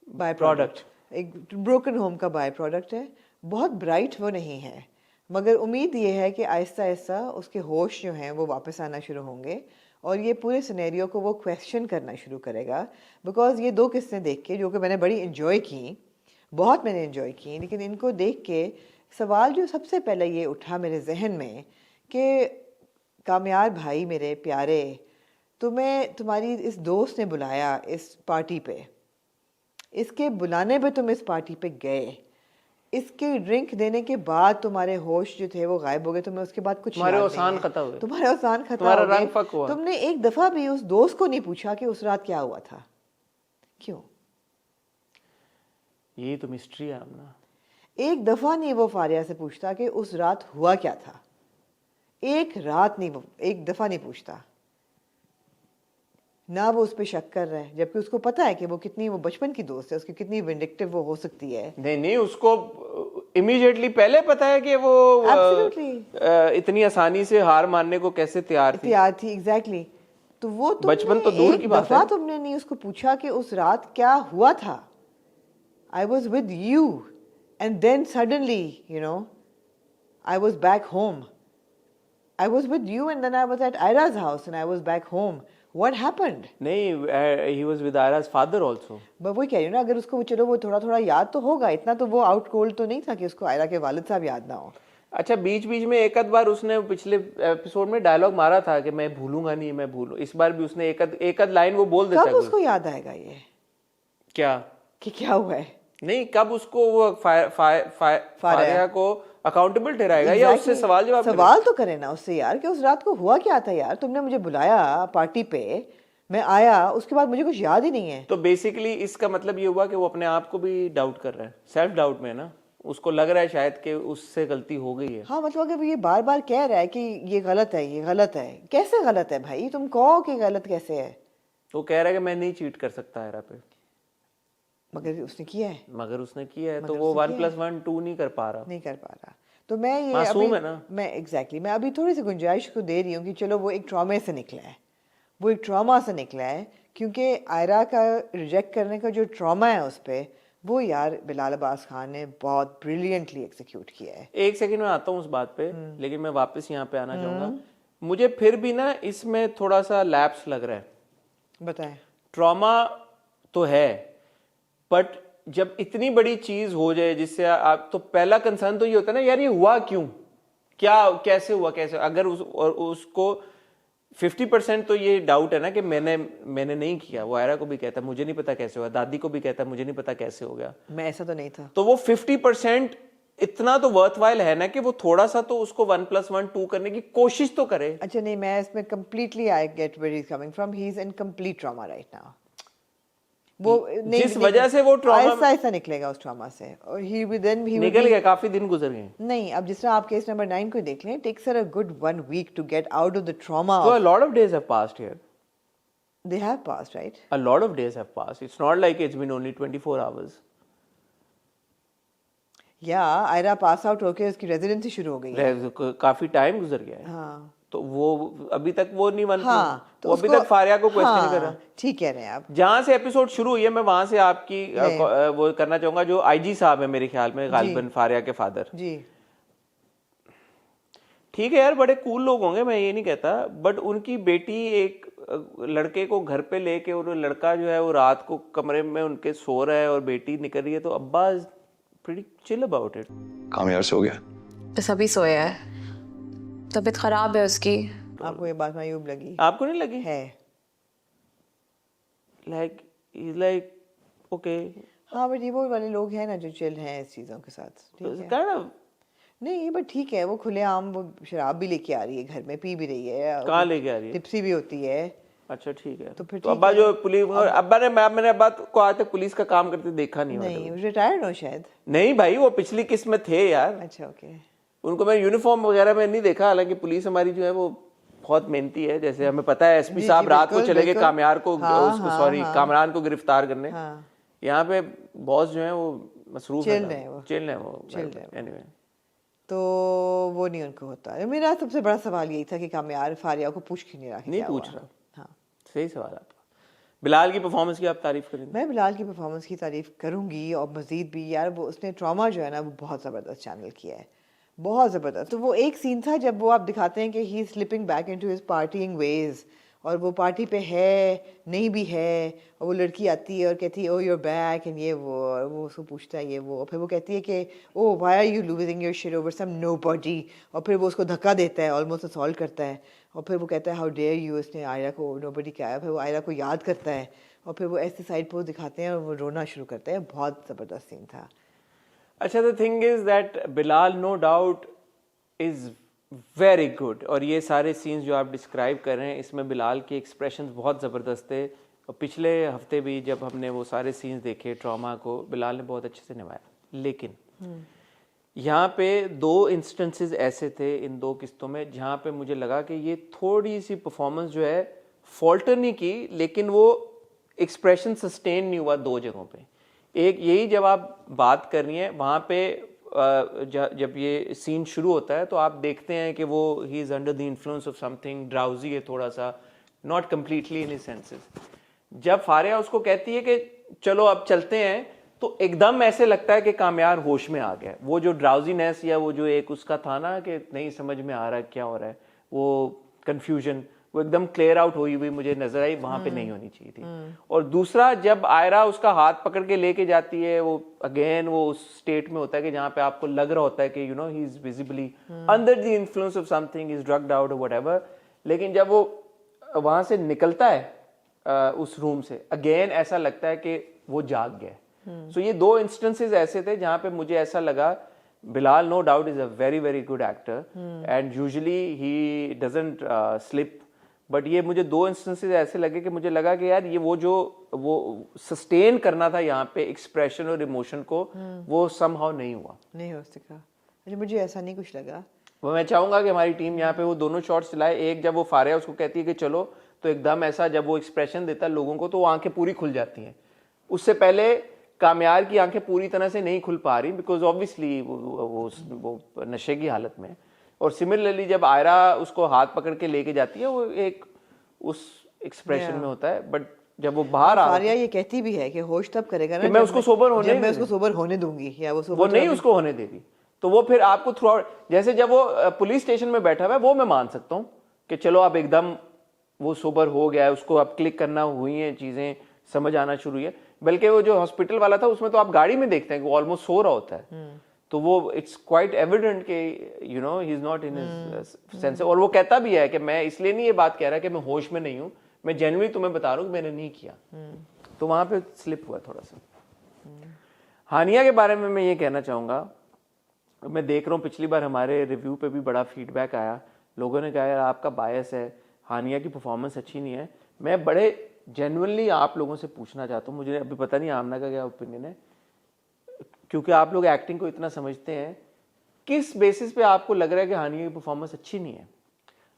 बाय प्रोडक्ट. एक ब्रोकन होम का बाय प्रोडक्ट है. बहुत ब्राइट वो नहीं है, मगर उम्मीद ये है कि आहिस्ता आहिस्ता उसके होश जो हैं वो वापस आना शुरू होंगे और ये पूरे सिनेरियो को वो क्वेश्चन करना शुरू करेगा. बिकॉज ये 2 किस्सें देख के, जो कि मैंने बड़ी इन्जॉय की, बहुत मैंने एंजॉय की, लेकिन इनको देख के सवाल जो सबसे पहले ये उठा मेरे जहन में कि कामयार भाई मेरे प्यारे, तुम्हें तुम्हारी इस दोस्त ने बुलाया इस पार्टी पे, इसके बुलाने पे तुम इस पार्टी पे गए, इसके ड्रिंक देने के बाद तुम्हारे होश जो थे वो गायब हो गए, तुम्हें उसके बाद कुछ तुम्हारे याद औसान नहीं है। खत्म हुए। तुम्हारे औसान खत्म तुम्हारा हो गए। रंग फक हुआ। तुमने एक दफा भी उस दोस्त को नहीं पूछा कि उस रात क्या हुआ था, क्यों? यही तो मिस्ट्री है आमना। एक दफा नहीं वो फारिया से पूछता कि उस रात हुआ क्या था, एक रात नहीं, वो एक दफा नहीं पूछता ना। वो उस पर शक कर रहा है, जबकि उसको पता है कि वो कितनी, वो बचपन की दोस्त है, उसकी कितनी विंडिक्टिव वो हो सकती है। नहीं, उसको इमीडिएटली पहले पता है कि वो इतनी आसानी से हार मानने को कैसे तैयार थी। एग्जैक्टली। तो वो बचपन तो दूर की बात दफा है। तुमने नहीं उसको पूछा कि उस रात क्या हुआ था। I was with you, and then suddenly, you know, I was back home. I was with you, and then I was at Ira's house, and I was back home. What happened? नहीं, he was with Ira's father also. मैं वही कह रही हूँ ना, अगर उसको चलो वो थोड़ा थोड़ा याद तो होगा, इतना तो वो आउट कोल्ड तो नहीं था कि उसको आयरा के वालिद साहब याद ना हो। अच्छा, बीच बीच में एक आध बार उसने पिछले एपिसोड में डायलॉग मारा था कि मैं भूलूंगा नहीं, मैं भूलूं। इस बार भी उसने एक आध लाइन वो बोल देता है। कब उसको याद आएगा ये क्या कि क्या हुआ है? नहीं, कब उसको वो फारिया को अकाउंटेबल ठहराएगा या उससे सवाल जवाब सवाल तो करे ना उससे यार कि उस रात को हुआ क्या था यार, तुमने मुझे बुलाया पार्टी पे, मैं आया, उसके बाद मुझे कुछ याद ही नहीं है। तो बेसिकली इसका मतलब ये हुआ कि वो अपने आप को भी डाउट कर रहा है, सेल्फ डाउट में ना, उसको लग रहा है शायद कि उससे गलती हो गई है। हाँ, मतलब अगर ये बार बार कह रहा है कि ये गलत है, ये गलत है, कैसे गलत है भाई? तुम कहो कि गलत कैसे है? वो कह रहा है कि मैं नहीं चीट कर सकता आयरा पे, मगर उसने किया है। तो वो 1+1 2 नहीं कर पा रहा। तो मैं ये मासूम है ना। मैं एग्जैक्टली मैं अभी थोड़ी सी गुंजाइश को दे रही हूँ कि चलो वो एक ट्रॉमे से निकला है, वो एक ट्रॉमा से निकला है, क्योंकि आयरा का रिजेक्ट करने का जो ट्रॉमा है उस पर, वो यार बिलाल अब्बास खान ने बहुत ब्रिलियंटली एग्जीक्यूट किया है। एक सेकंड में आता हूँ उस बात पे, लेकिन मैं वापस यहाँ पे आना चाहूंगा। मुझे फिर भी ना इसमें थोड़ा सा लैप्स लग रहा है। बताएं। ट्रॉमा तो है, बट जब इतनी बड़ी चीज हो जाए जिससे आप, तो पहला कंसर्न तो ये होता है ना यार, ये हुआ क्यों, क्या, कैसे हुआ, कैसे? अगर उसको 50% तो ये डाउट है ना कि मैंने नहीं किया। वो आयरा को भी कहता है मुझे नहीं पता कैसे हुआ, दादी को भी कहता है मुझे नहीं पता कैसे हो गया, मैं ऐसा तो नहीं था। तो वो 50% इतना तो वर्थवाइल है ना कि वो थोड़ा सा तो उसको 1+1 2 करने की कोशिश तो करे। अच्छा नहीं, मैं इसमें completely I get where he's coming from. He's in complete trauma right now. वो जिस वजह से वो ट्रॉमा ऐसा निकलेगा उस ट्रॉमा से, और he निकल गया, काफी दिन गुजर गए। नहीं, अब जिस तरह आप केस नंबर 9 को देख लें, takes her a good 1 week to get out of the trauma. So a lot of days have passed here. They have passed, right? A lot of days have passed. It's not like it's been only 24 hours. या Ayra pass out होके उसकी residency शुरू हो गई है। काफी time गुजर गया है। हाँ, तो वो अभी तक वो नहीं मान, हाँ, तो वो अभी तक फारिया को क्वेश्चन कर रहा। ठीक कह रहे हैं आप। जहां से एपिसोड शुरू हुई है मैं वहां से आपकी वो करना चाहूंगा। जो आईजी साहब है मेरे ख्याल में, गालिबन फारिया के फादर जी, ठीक है यार, बड़े कूल लोग होंगे, मैं ये नहीं कहता, बट उनकी बेटी एक लड़के को घर पे लेके, और लड़का जो है वो रात को कमरे में उनके सो रहा है और बेटी निकल रही है, तो अब्बा is pretty chill about it. कामयाब सो गया? बस अभी सोया है, तबीयत खराब है उसकी। आपको ये बात मायूब लगी? आपको नहीं लगी? है लाइक ओके। हाँ, बट ये वो वाले लोग हैं ना जो चिल हैं इस चीज़ों के साथ, ठीक है? नहीं, बट ठीक है, वो खुलेआम वो शराब भी लेके आ रही है घर में, पी भी रही है। कहाँ लेके आ रही है? टिप्सी भी होती है। अच्छा ठीक है। तो फिर तो अब्बा जो पुलिस, अब्बा ने, मैंने अब्बा को आज तक पुलिस का काम करते देखा नहीं। नहीं, रिटायर्ड हो शायद। नहीं भाई, वो पिछली किस्त में थे यार। अच्छा ओके। उनको मैं यूनिफॉर्म वगैरह में नहीं देखा, हालांकि पुलिस हमारी जो है वो बहुत मेहनती है। जैसे हमें पता है एसपी साहब रात को चले गए कामयार को, सॉरी कामरान को गिरफ्तार करने। यहाँ पे बॉस जो है वो मसरूफ है, चिल है वो। एनीवे, तो वो नहीं उनको होता। मेरा सबसे बड़ा सवाल यही था कि कामयार फारिया को पूछ क्यों नहीं रहा? नहीं पूछ रहा। हाँ, सही सवाल आपका। बिलाल की परफॉर्मेंस की आप तारीफ करेंगे? मैं बिलाल की परफॉर्मेंस की तारीफ करूंगी, और मजीद भी यार वो उसने ट्रॉमा जो है ना वो बहुत ज़बरदस्त चैनल किया है, बहुत ज़बरदस्त। तो वो एक सीन था जब वो आप दिखाते हैं कि he slipping back into his partying ways, और वो पार्टी पे है नहीं भी है, और वो लड़की आती है और कहती है ओ यूर बैक एंड ये वो, और वो उसको पूछता है ये वो, और फिर वो कहती है कि oh why are you losing your shit over some nobody, और फिर वो उसको धक्का देता है, ऑलमोस्ट असॉल्ट करता है, और फिर वो कहता है हाउ डेयर यू, इसने आयरा को नोबॉडी कहा, फिर वो आयरा को याद करता है, और फिर वो ऐसे साइड पोज दिखाते हैं और वो रोना शुरू करते हैं। बहुत ज़बरदस्त सीन था। अच्छा, the thing is that Bilal no doubt is very good, और ये सारे सीन्स जो आप डिस्क्राइब कर रहे हैं इसमें बिलाल के एक्सप्रेशंस बहुत ज़बरदस्त थे, और पिछले हफ्ते भी जब हमने वो सारे सीन्स देखे ट्रॉमा को, बिलाल ने बहुत अच्छे से निभाया। लेकिन यहाँ पे 2 इंस्टेंसेस ऐसे थे इन 2 किस्तों में जहाँ पे मुझे लगा कि ये थोड़ी सी परफॉर्मेंस जो है फॉल्टर नहीं की, लेकिन वो एक्सप्रेशन सस्टेन नहीं हुआ 2 जगहों पे। एक यही जब आप बात कर रही हैं वहाँ पे जब ये सीन शुरू होता है तो आप देखते हैं कि वो he is under the influence of something, drowsy है थोड़ा सा, not completely in his senses. जब फारिया उसको कहती है कि चलो अब चलते हैं, तो एकदम ऐसे लगता है कि कामयार होश में आ गया। वो जो ड्राउजीनेस या वो जो एक उसका था ना कि नहीं समझ में आ रहा है क्या हो रहा है, वो कन्फ्यूजन, वो एकदम क्लियर आउट हुई हुई मुझे नजर आई, वहां पे नहीं होनी चाहिए थी। और दूसरा, जब आयरा उसका हाथ पकड़ के लेके जाती है, वो अगेन वो उस स्टेट में होता है कि जहाँ पे आपको लग रहा होता है कि you know he is visibly under the influence of something, is drugged out और व्हाटएवर। लेकिन जब वो वहां से निकलता है उस रूम से, अगेन ऐसा लगता है कि वो जाग गया। सो ये 2 इंस्टेंसेस ऐसे थे जहाँ पे मुझे ऐसा लगा Bilal no doubt is a very very good actor and usually he doesn't slip, but ये मुझे 2 इंस्टेंसेस ऐसे लगे कि मुझे लगा कि यार ये वो सस्टेन करना था यहाँ पे एक्सप्रेशन और इमोशन को, वो समहाउ नहीं हुआ, नहीं हो सका। अच्छा, मुझे ऐसा नहीं कुछ लगा। वो मैं चाहूंगा कि हमारी टीम यहाँ पे वो दोनों शॉट्स चलाए। एक जब वो फारिया उसको कहती है कि चलो, तो एकदम ऐसा जब वो एक्सप्रेशन देता है लोगों को तो वो आंखें पूरी खुल जाती हैं। उससे पहले कामयार की आंखें पूरी तरह से नहीं खुल पा रही बिकॉज ऑब्वियसली वो नशे की हालत में। और सिमिलरली जब आयरा उसको हाथ पकड़ के लेके जाती है, वो एक उस एक्सप्रेशन में होता है, बट जब वो बाहर आ फारिया ये कहती भी है कि होश तब करेगा ना कि मैं उसको सोबर होने दूंगी, या वो नहीं उसको होने देगी। तो वो फिर आपको थ्रू आउट, जैसे जब वो पुलिस स्टेशन में बैठा हुआ है, वो मैं मान सकता हूँ कि चलो अब एकदम वो सोबर हो गया है, उसको अब क्लिक करना हुई हैं चीजें, समझ आना शुरू हुई है। बल्कि वो जो हॉस्पिटल वाला था उसमें तो आप गाड़ी में देखते हैं कि वो ऑलमोस्ट सो रहा होता है, तो वो इट्स क्वाइट एविडेंट कि you know he is not in his sense. और वो कहता भी है कि मैं इसलिए नहीं ये बात कह रहा कि मैं होश में नहीं हूँ, मैं जेन्युइनली तुम्हें बता रहा हूँ कि मैंने नहीं किया। तो वहां पे स्लिप हुआ थोड़ा सा। हानिया के बारे में मैं ये कहना चाहूंगा, मैं देख रहा हूँ पिछली बार हमारे रिव्यू पे भी बड़ा फीडबैक आया, लोगों ने कहा यार आपका बायस है, हानिया की परफॉर्मेंस अच्छी नहीं है। मैं बड़े जेन्युइनली आप लोगों से पूछना चाहता हूँ, मुझे अभी पता नहीं आमना का क्या ओपिनियन है, क्योंकि आप लोग एक्टिंग को इतना समझते हैं, किस बेसिस पे आपको लग रहा है कि हानिया की परफॉर्मेंस अच्छी नहीं है?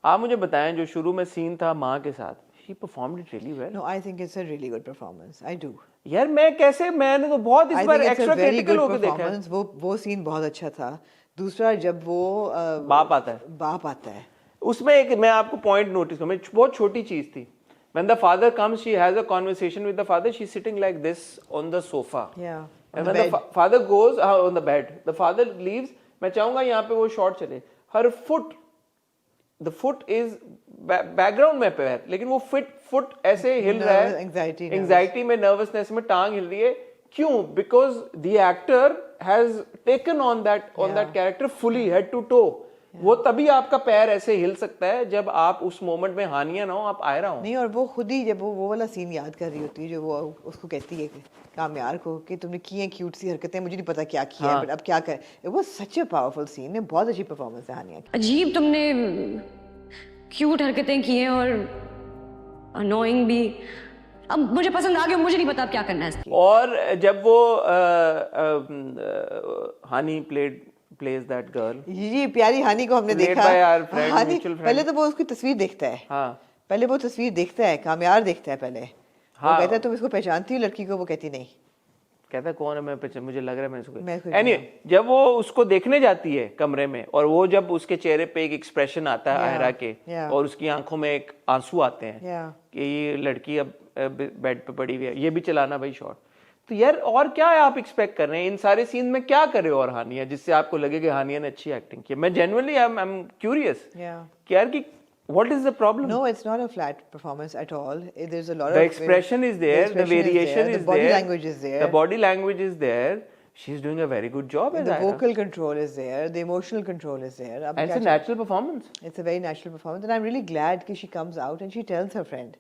आप मुझे बताएं। जो शुरू में सीन था माँ के साथ, she performed it really well. No, I think it's a really good performance. I do. यार मैंने तो बहुत इस बार एक्स्ट्रा क्रिटिकल होकर देखा है। वो सीन बहुत अच्छा था। दूसरा जब वो बाप आता है उसमें एक मैं आपको पॉइंट नोटिस करूं, बहुत छोटी चीज थी। When the father comes, she has a conversation with the father. She's sitting like this on the sofa. Yeah. And when the father goes on the bed, the father leaves. मैं चाहूंगा यहाँ पे वो शॉट चले। Her foot, the foot is background में पैर, लेकिन वो फुट ऐसे हिल रहा है, एंजाइटी में, नर्वसनेस में टांग हिल रही है। क्यों? Because the actor has taken on that character fully, head to toe. वो तभी आपका पैर ऐसे हिल सकता है जब आप उस मोमेंट में हानिया ना हो, आप आयरा हो। नहीं, और वो खुद ही जब वो वाला सीन याद कर रही होती है, जो वो उसको कहती है कामयार को कि तुमने की हैं क्यूट सी हरकतें, मुझे नहीं पता क्या किया है, बट अब क्या कर। वो सच ए पावरफुल सीन है, बहुत अच्छी परफॉर्मेंस है हानिया की। अजीब तुमने क्यूट हरकतें की हैं और अनोइंग भी। अब मुझे पसंद आ गया, मुझे नहीं पता अब क्या करना है इसकी। और जब वो हानी plays that girl, जी प्यारी हानी को हमने देखा। हानी पहले तो वो उसकी तस्वीर देखता है। हाँ, पहले वो तस्वीर देखता है, कामयार देखता है पहले। हाँ, वो कहता है तुम इसको पहचानती हो लड़की को? वो कहती नहीं। कहता कौन है? मुझे लग रहा है मैंने इसको। Anyway, जब वो उसको देखने जाती है कमरे में, और वो जब उसके चेहरे पे एक एक्सप्रेशन आता है आयरा के, और उसकी आंखों में एक आंसू आते हैं कि ये लड़की अब बेड पे पड़ी हुई है, ये भी चलाना भाई शॉट। तो यार और क्या है आप एक्सपेक्ट कर रहे हैं इन सारे सीन में? क्या करे और हानिया जिससे आपको लगे कि हानिया ने अच्छी एक्टिंग की? मैं जेन्युइनली आई एम क्यूरियस कि यार कि What is the problem? No, it's not a flat performance at all. There's a lot The of expression is there, the variation is the body there, language is there, the body language is there. She's doing a very good job as the Aira. vocal control is there, the emotional control is there. And it's a natural performance. It's a very natural performance, and I'm really glad कि she comes out and she tells her friend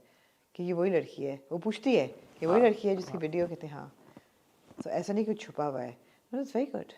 कि ये वही लड़की है. वो पूछती है कि वही लड़की है जिसकी वीडियो कहते हैं हाँ. So ऐसा नहीं कुछ छुपा हुआ है. No, it's very good.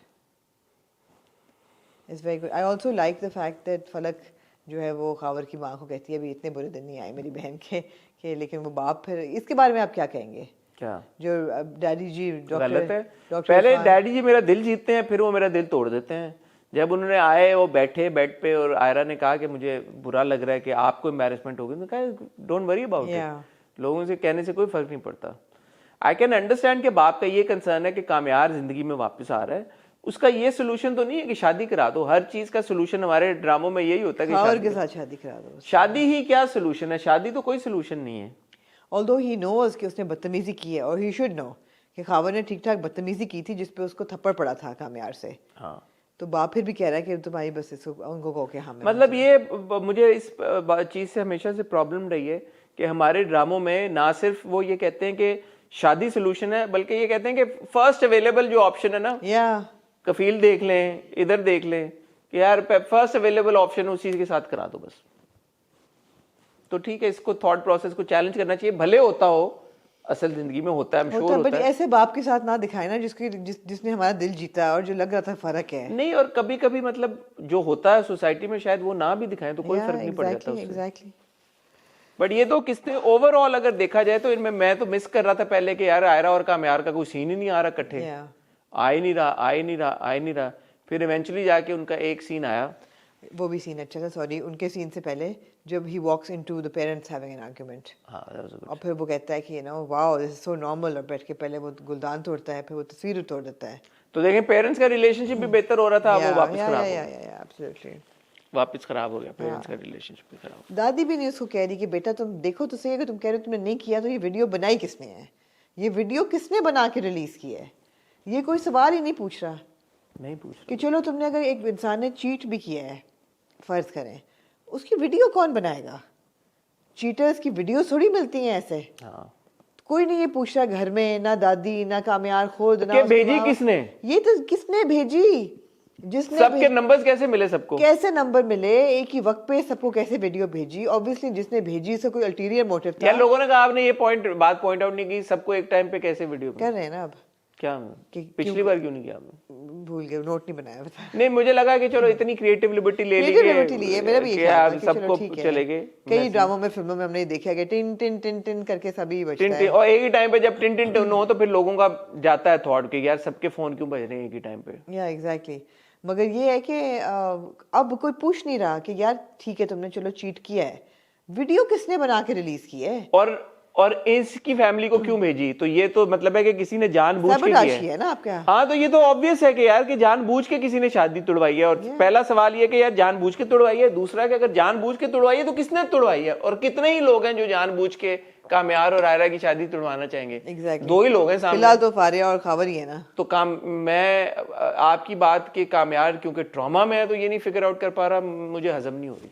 It's very good. I also like the fact that फलक जो है वो खावर की माँ को कहती है अभी इतने बुरे दिन नहीं आए मेरी बहन के लेकिन वो बाप फिर इसके बारे में आप क्या कहेंगे? क्या जो डैडी जी गलत है. पहले डैडी जी मेरा दिल जीतते हैं, फिर वो मेरा दिल तोड़ देते हैं. जब उन्होंने आए, वो बैठे बेड पे और आयरा ने कहा कि मुझे बुरा लग रहा है कि आपको एम्बैरेसमेंट होगी, तो कहा डोंट वरी अबाउट इट. लोगों से कहने से कोई फर्क नहीं पड़ता. आई कैन अंडरस्टैंड कि बाप का ये कंसर्न है कि कामयार जिंदगी में वापस आ रहा है. उसका ये सोल्यूशन तो नहीं है कि शादी करा दो. हर चीज का सोल्यूशन हमारे ड्रामों में यही होता है कि खावर के साथ शादी करा दो. शादी ही क्या सोल्यूशन है? शादी तो कोई सोल्यूशन नहीं है. Although he knows कि उसने बदतमीजी की है, और he should know कि खावर ने ठीक ठाक बदतमीजी की थी जिसपे उसको थप्पड़ पड़ा था कामयार से. हाँ. तो बाप फिर भी कह रहा है कि तुम्हारी बस इसको उनको कहो कि हाँ. मतलब ये मुझे इस चीज से हमेशा से प्रॉब्लम रही है कि हमारे ड्रामों में ना सिर्फ वो ये कहते हैं कि शादी सोल्यूशन है, बल्कि ये कहते हैं कि फर्स्ट अवेलेबल जो ऑप्शन है ना, कफील देख लें, इधर देख लें कि यार फर्स्ट अवेलेबल ऑप्शन उसी के साथ करा दो बस. तो ठीक है, इसको थॉट प्रोसेस को चैलेंज करना चाहिए. भले होता हो, असल जिंदगी में होता है, श्योर होता है. ऐसे बाप के साथ ना दिखाए ना जिसने हमारा दिल जीता और जो लग रहा था फर्क है. नहीं, और कभी कभी मतलब जो होता है सोसाइटी में शायद वो ना भी दिखाएं तो कोई फर्क नहीं पड़ जाता उससे. बट ये तो किसने ओवरऑल अगर देखा जाए तो इनमें मैं तो मिस कर रहा था पहले कि यार आयरा और कामयार का कोई सीन ही नहीं आ रहा इकट्ठे. आ ही नहीं रहा. फिर इवेंचुअली जाके उनका एक सीन आया. वो भी सीन अच्छा था. सॉरी, उनके सीन से पहले जब he walks into the parents having an argument, और फिर वो कहता है कि you know wow this is so normal, और बैठ के पहले वो गुलदान तोड़ता है, फिर वो तस्वीर तोड़ देता है. तो देखें पेरेंट्स का रिलेशनशिप भी बेहतर हो रहा था. वो वापस खराब हो गया. पेरेंट्स का रिलेशनशिप भी खराब. दादी भी नहीं उसको कह रही कि बेटा तुम देखो तो सही, अगर तुम कह रहे हो तुमने नहीं किया तो ये वीडियो बनाई किसने है? ये वीडियो किसने बना के रिलीज की है? ये कोई सवाल ही नहीं पूछ रहा. कि चलो तुमने अगर एक इंसान ने चीट भी किया है, फर्ज करें, उसकी वीडियो कौन बनाएगा? चीटर्स की वीडियो थोड़ी मिलती हैं ऐसे. कोई नहीं ये पूछ रहा घर में, ना दादी ना कामयार खुद ना भेजी किसने. ये तो किसने भेजी? जिसने सबके नंबर्स कैसे मिले? सबको कैसे नंबर मिले एक ही वक्त पे? सबको कैसे वीडियो भेजी? ऑब्वियसली जिसने भेजी से कोई अल्टीरियर मोटिव था. यार लोगों ने कहा आपने ये बात पॉइंट आउट नहीं की. सबको एक टाइम पे कैसे वीडियो कर रहे हैं ना अब. क्या पिछली बार क्यों नहीं किया आपने? भूल गए, नोट नहीं बनाया. बता नहीं, मुझे लगा कि चलो इतनी क्रिएटिव लिबर्टी ले ली. मेरा भी ये ख्याल था कि सबको चले गए. कई ड्रामों में, फिल्मों में हमने देखा कि टिन टिन टिन टिन करके सभी बजता है. और एक ही टाइम पे जब टिन टिन टिन हो तो फिर लोगों का जाता है थॉट कि यार सबके फोन क्यों बज रहे हैं एक ही टाइम पे. या एग्जैक्टली. मगर ये है कि अब कोई पूछ नहीं रहा कि यार ठीक है तुमने चलो चीट किया है, वीडियो किसने बना के रिलीज की है और इसकी फैमिली को क्यों भेजी? तो ये तो मतलब है कि किसी ने जानबूझ के किया है ना आपका. हाँ, तो ये तो ऑब्वियस है कि यार कि जानबूझ के किसी ने शादी तोड़वाई है. और पहला सवाल ये कि यार जानबूझ के तोड़वाई है. दूसरा कि अगर जानबूझ के तोड़वाई है तो किसने तोड़वाई है? और कितने ही लोग हैं जो जानबूझ के कामयार और आयरा की शादी तोड़वाना चाहेंगे? exactly. 2 ही लोग हैं सामने. फिलहाल तो फारिया और खावर ही है ना. तो मैं आपकी बात के कामयार क्योंकि ट्रॉमा में है तो ये नहीं फिगर आउट कर पा रहा. मुझे हजम नहीं हो रही.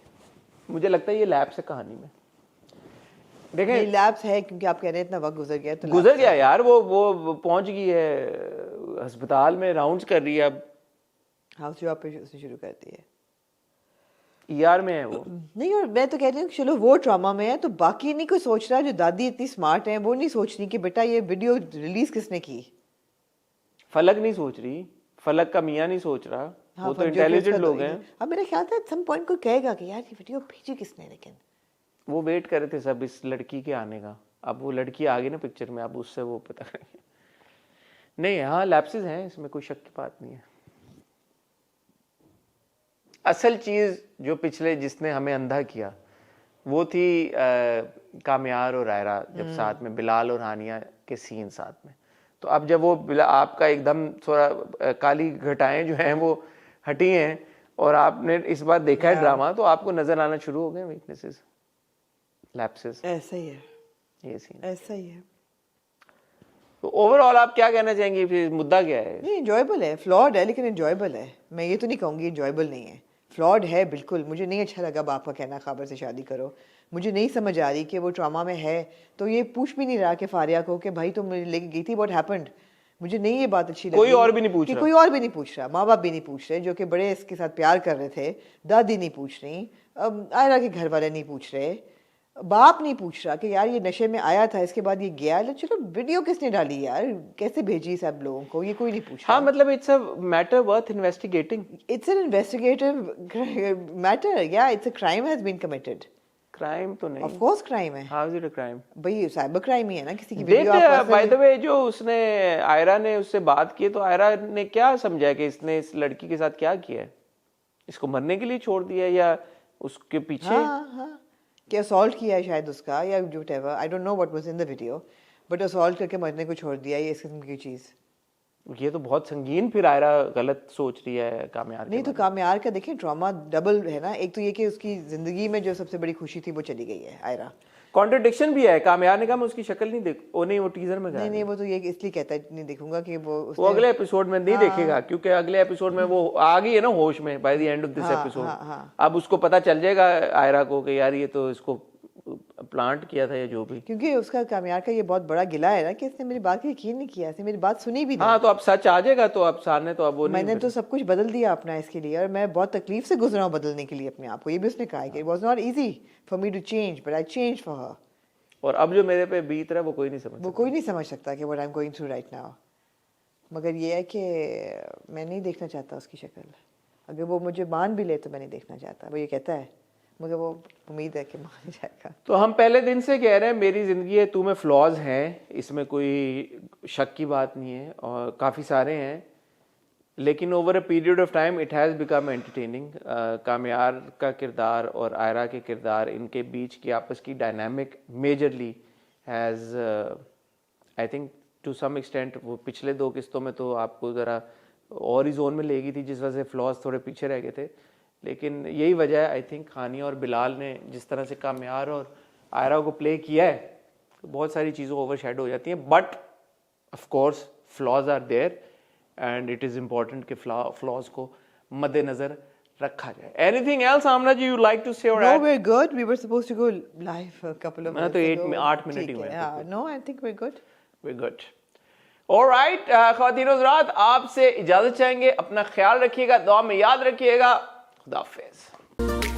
मुझे लगता है ये लैप्स है कहानी में. देखें लैप्स है क्योंकि आप कह रहे हैं इतना वक्त गुजर गया. तो गुजर गया यार. वो पहुंच गई है अस्पताल में, राउंड्स कर रही है. अब हाउस जॉब पे शुरू करती है. ईआर में है वो. नहीं, और मैं तो कह रही हूँ चलो वो ट्रॉमा में है तो बाकी नहीं कोई सोच रहा. जो दादी इतनी स्मार्ट है वो नहीं सोच रही कि बेटा ये वीडियो रिलीज किसने की. फलक नहीं सोच रही, फलक का मियाँ नहीं सोच रहा. वो तो इंटेलिजेंट लोग हैं. अब मेरा ख्याल था सम पॉइंट को कहेगा कि यार ये वीडियो भेजी किसने. लेकिन वो वेट कर रहे थे सब इस लड़की के आने का. अब वो लड़की आ गई ना पिक्चर में, अब उससे वो पता करेंगे. नहीं, हाँ लैप्सेस हैं, इसमें कोई शक की बात नहीं है. असल चीज जो पिछले जिसने हमें अंधा किया वो थी कामयार और आयरा जब साथ में, बिलाल और हानिया के सीन साथ में. तो अब जब वो आपका एकदम थोड़ा काली घटाएं जो हैं वो हटी हैं और आपने इस बार देखा है ड्रामा, तो आपको नजर आना शुरू हो गए वीकनेसेस, लैप्सेस. ऐसा ही है ये सीन, ऐसा ही है. तो ओवरऑल आप क्या कहना चाहेंगे? फिर मुद्दा क्या है? नहीं, एंजॉयबल है. फ्लॉड है लेकिन एंजॉयबल है. मैं ये तो नहीं कहूँगी एंजॉयबल नहीं है. फ्लॉड है बिल्कुल। मुझे नहीं अच्छा लगा बाप का कहना खाबर से शादी करो। मुझे नहीं समझ आ रही कि वो ट्रॉमा में है तो ये पूछ भी नहीं रहा कि फारिया को कि भाई तुम मुझे लेके गई थी, व्हाट हैपेंड। मुझे नहीं ये बात अच्छी लगी। कोई और भी नहीं पूछ कि रहा। कोई और भी नहीं पूछ रहा, माँ बाप भी नहीं पूछ रहे जो कि बड़े इसके साथ प्यार कर रहे थे, दादी नहीं पूछ रही, अब आयरा के घर वाले नहीं पूछ रहे, बाप नहीं पूछ रहा कि यार ये नशे में आया था इसके बाद ये गया। चलो वीडियो किसने डाली यार, कैसे भेजी सब लोगों को, ये कोई नहीं पूछ रहा। हाँ मतलब it's a matter worth investigating. It's an investigative matter, या it's a crime has been committed. Crime तो नहीं, ऑफ कोर्स क्राइम है। How is it a crime? भाई साइबर क्राइम ही है ना, किसी की देख वीडियो बाय द वे जो उसने आयरा ने उससे बात की तो आयरा ने क्या समझा कि इसने इस लड़की के साथ क्या किया है, इसको मरने के लिए छोड़ दिया या उसके पीछे हाँ कि असॉल्ट किया है शायद उसका, या whatever, I don't know what was in the video, but assault करके मरने को छोड़ दिया, ये इस किस्म की चीज़। ये तो बहुत संगीन फिर आयरा गलत सोच रही है कामयार नहीं तो कामयार का देखें ट्रॉमा डबल है ना। एक तो ये कि उसकी जिंदगी में जो सबसे बड़ी खुशी थी वो चली गई है आयरा। कॉन्ट्रडिक्शन भी है, कामयार ने कहा मैं उसकी शक्ल नहीं देख, वो नहीं वो टीजर में गया नहीं वो तो ये इसलिए कहता है नहीं देखूंगा कि वो अगले एपिसोड में नहीं देखेगा क्योंकि अगले एपिसोड में वो आ गई है ना होश में by the end of this episode. अब उसको पता चल जाएगा आयरा को कि यार ये तो इसको प्लांट किया था या जो भी, क्योंकि उसका कामयार का ये बहुत बड़ा गिला है ना कि इसने मेरी बात का यकीन नहीं किया, इसने मेरी बात सुनी भी नहीं। हाँ तो अब सच आ जाएगा तो अब सामने तो अब वो मैंने तो सब कुछ बदल दिया अपना इसके लिए, और मैं बहुत तकलीफ से गुजरा हूँ बदलने के लिए अपने आप को। ये भी उसने कहा कि it was not easy for me to change but I change for her. और अब जो मेरे पे बीत रहा है वो कोई नहीं समझ वो कोई नहीं समझ सकता कि what I am going through right now. मगर ये है कि मैं नहीं देखना चाहता उसकी शक्ल। अगर वो मुझे मान भी ले तो मैं नहीं देखना चाहता। वो ये कहता है, मगर वो उम्मीद है कि मान जाएगा। तो हम पहले दिन से कह रहे हैं मेरी ज़िंदगी है, तू में फ्लॉज हैं, इसमें कोई शक की बात नहीं है और काफ़ी सारे हैं, लेकिन over a period of time it has become entertaining. Kamyar का किरदार और आयरा के किरदार, इनके बीच की आपस की dynamic majorly has I think to some extent वो पिछले 2 किस्तों में तो आपको ज़रा और ही जोन में ले गई थी जिस वजह से फ्लॉज थोड़े पीछे रह गए थे। लेकिन यही वजह है आई थिंक हानी और बिलाल ने जिस तरह से कामयार और आयरा को प्ले किया है तो बहुत सारी चीज़ें ओवरशैडो हो जाती हैं, but of course flaws are there and it is important कि फ्लॉज को मद्देनजर रखा जाए। Anything else Aamna ji you like to say और No, we're good. We were supposed to go live a couple of minutes तो ago. 8 मिनट ही हुए हैं। Yeah, no, I think we're good. We're good. Alright, ख्वातीन और हज़रात आपसे इजाज़त चाहेंगे, अपना ख्याल रखिएगा, दुआ में याद रखिएगा, खुदा हाफिज़।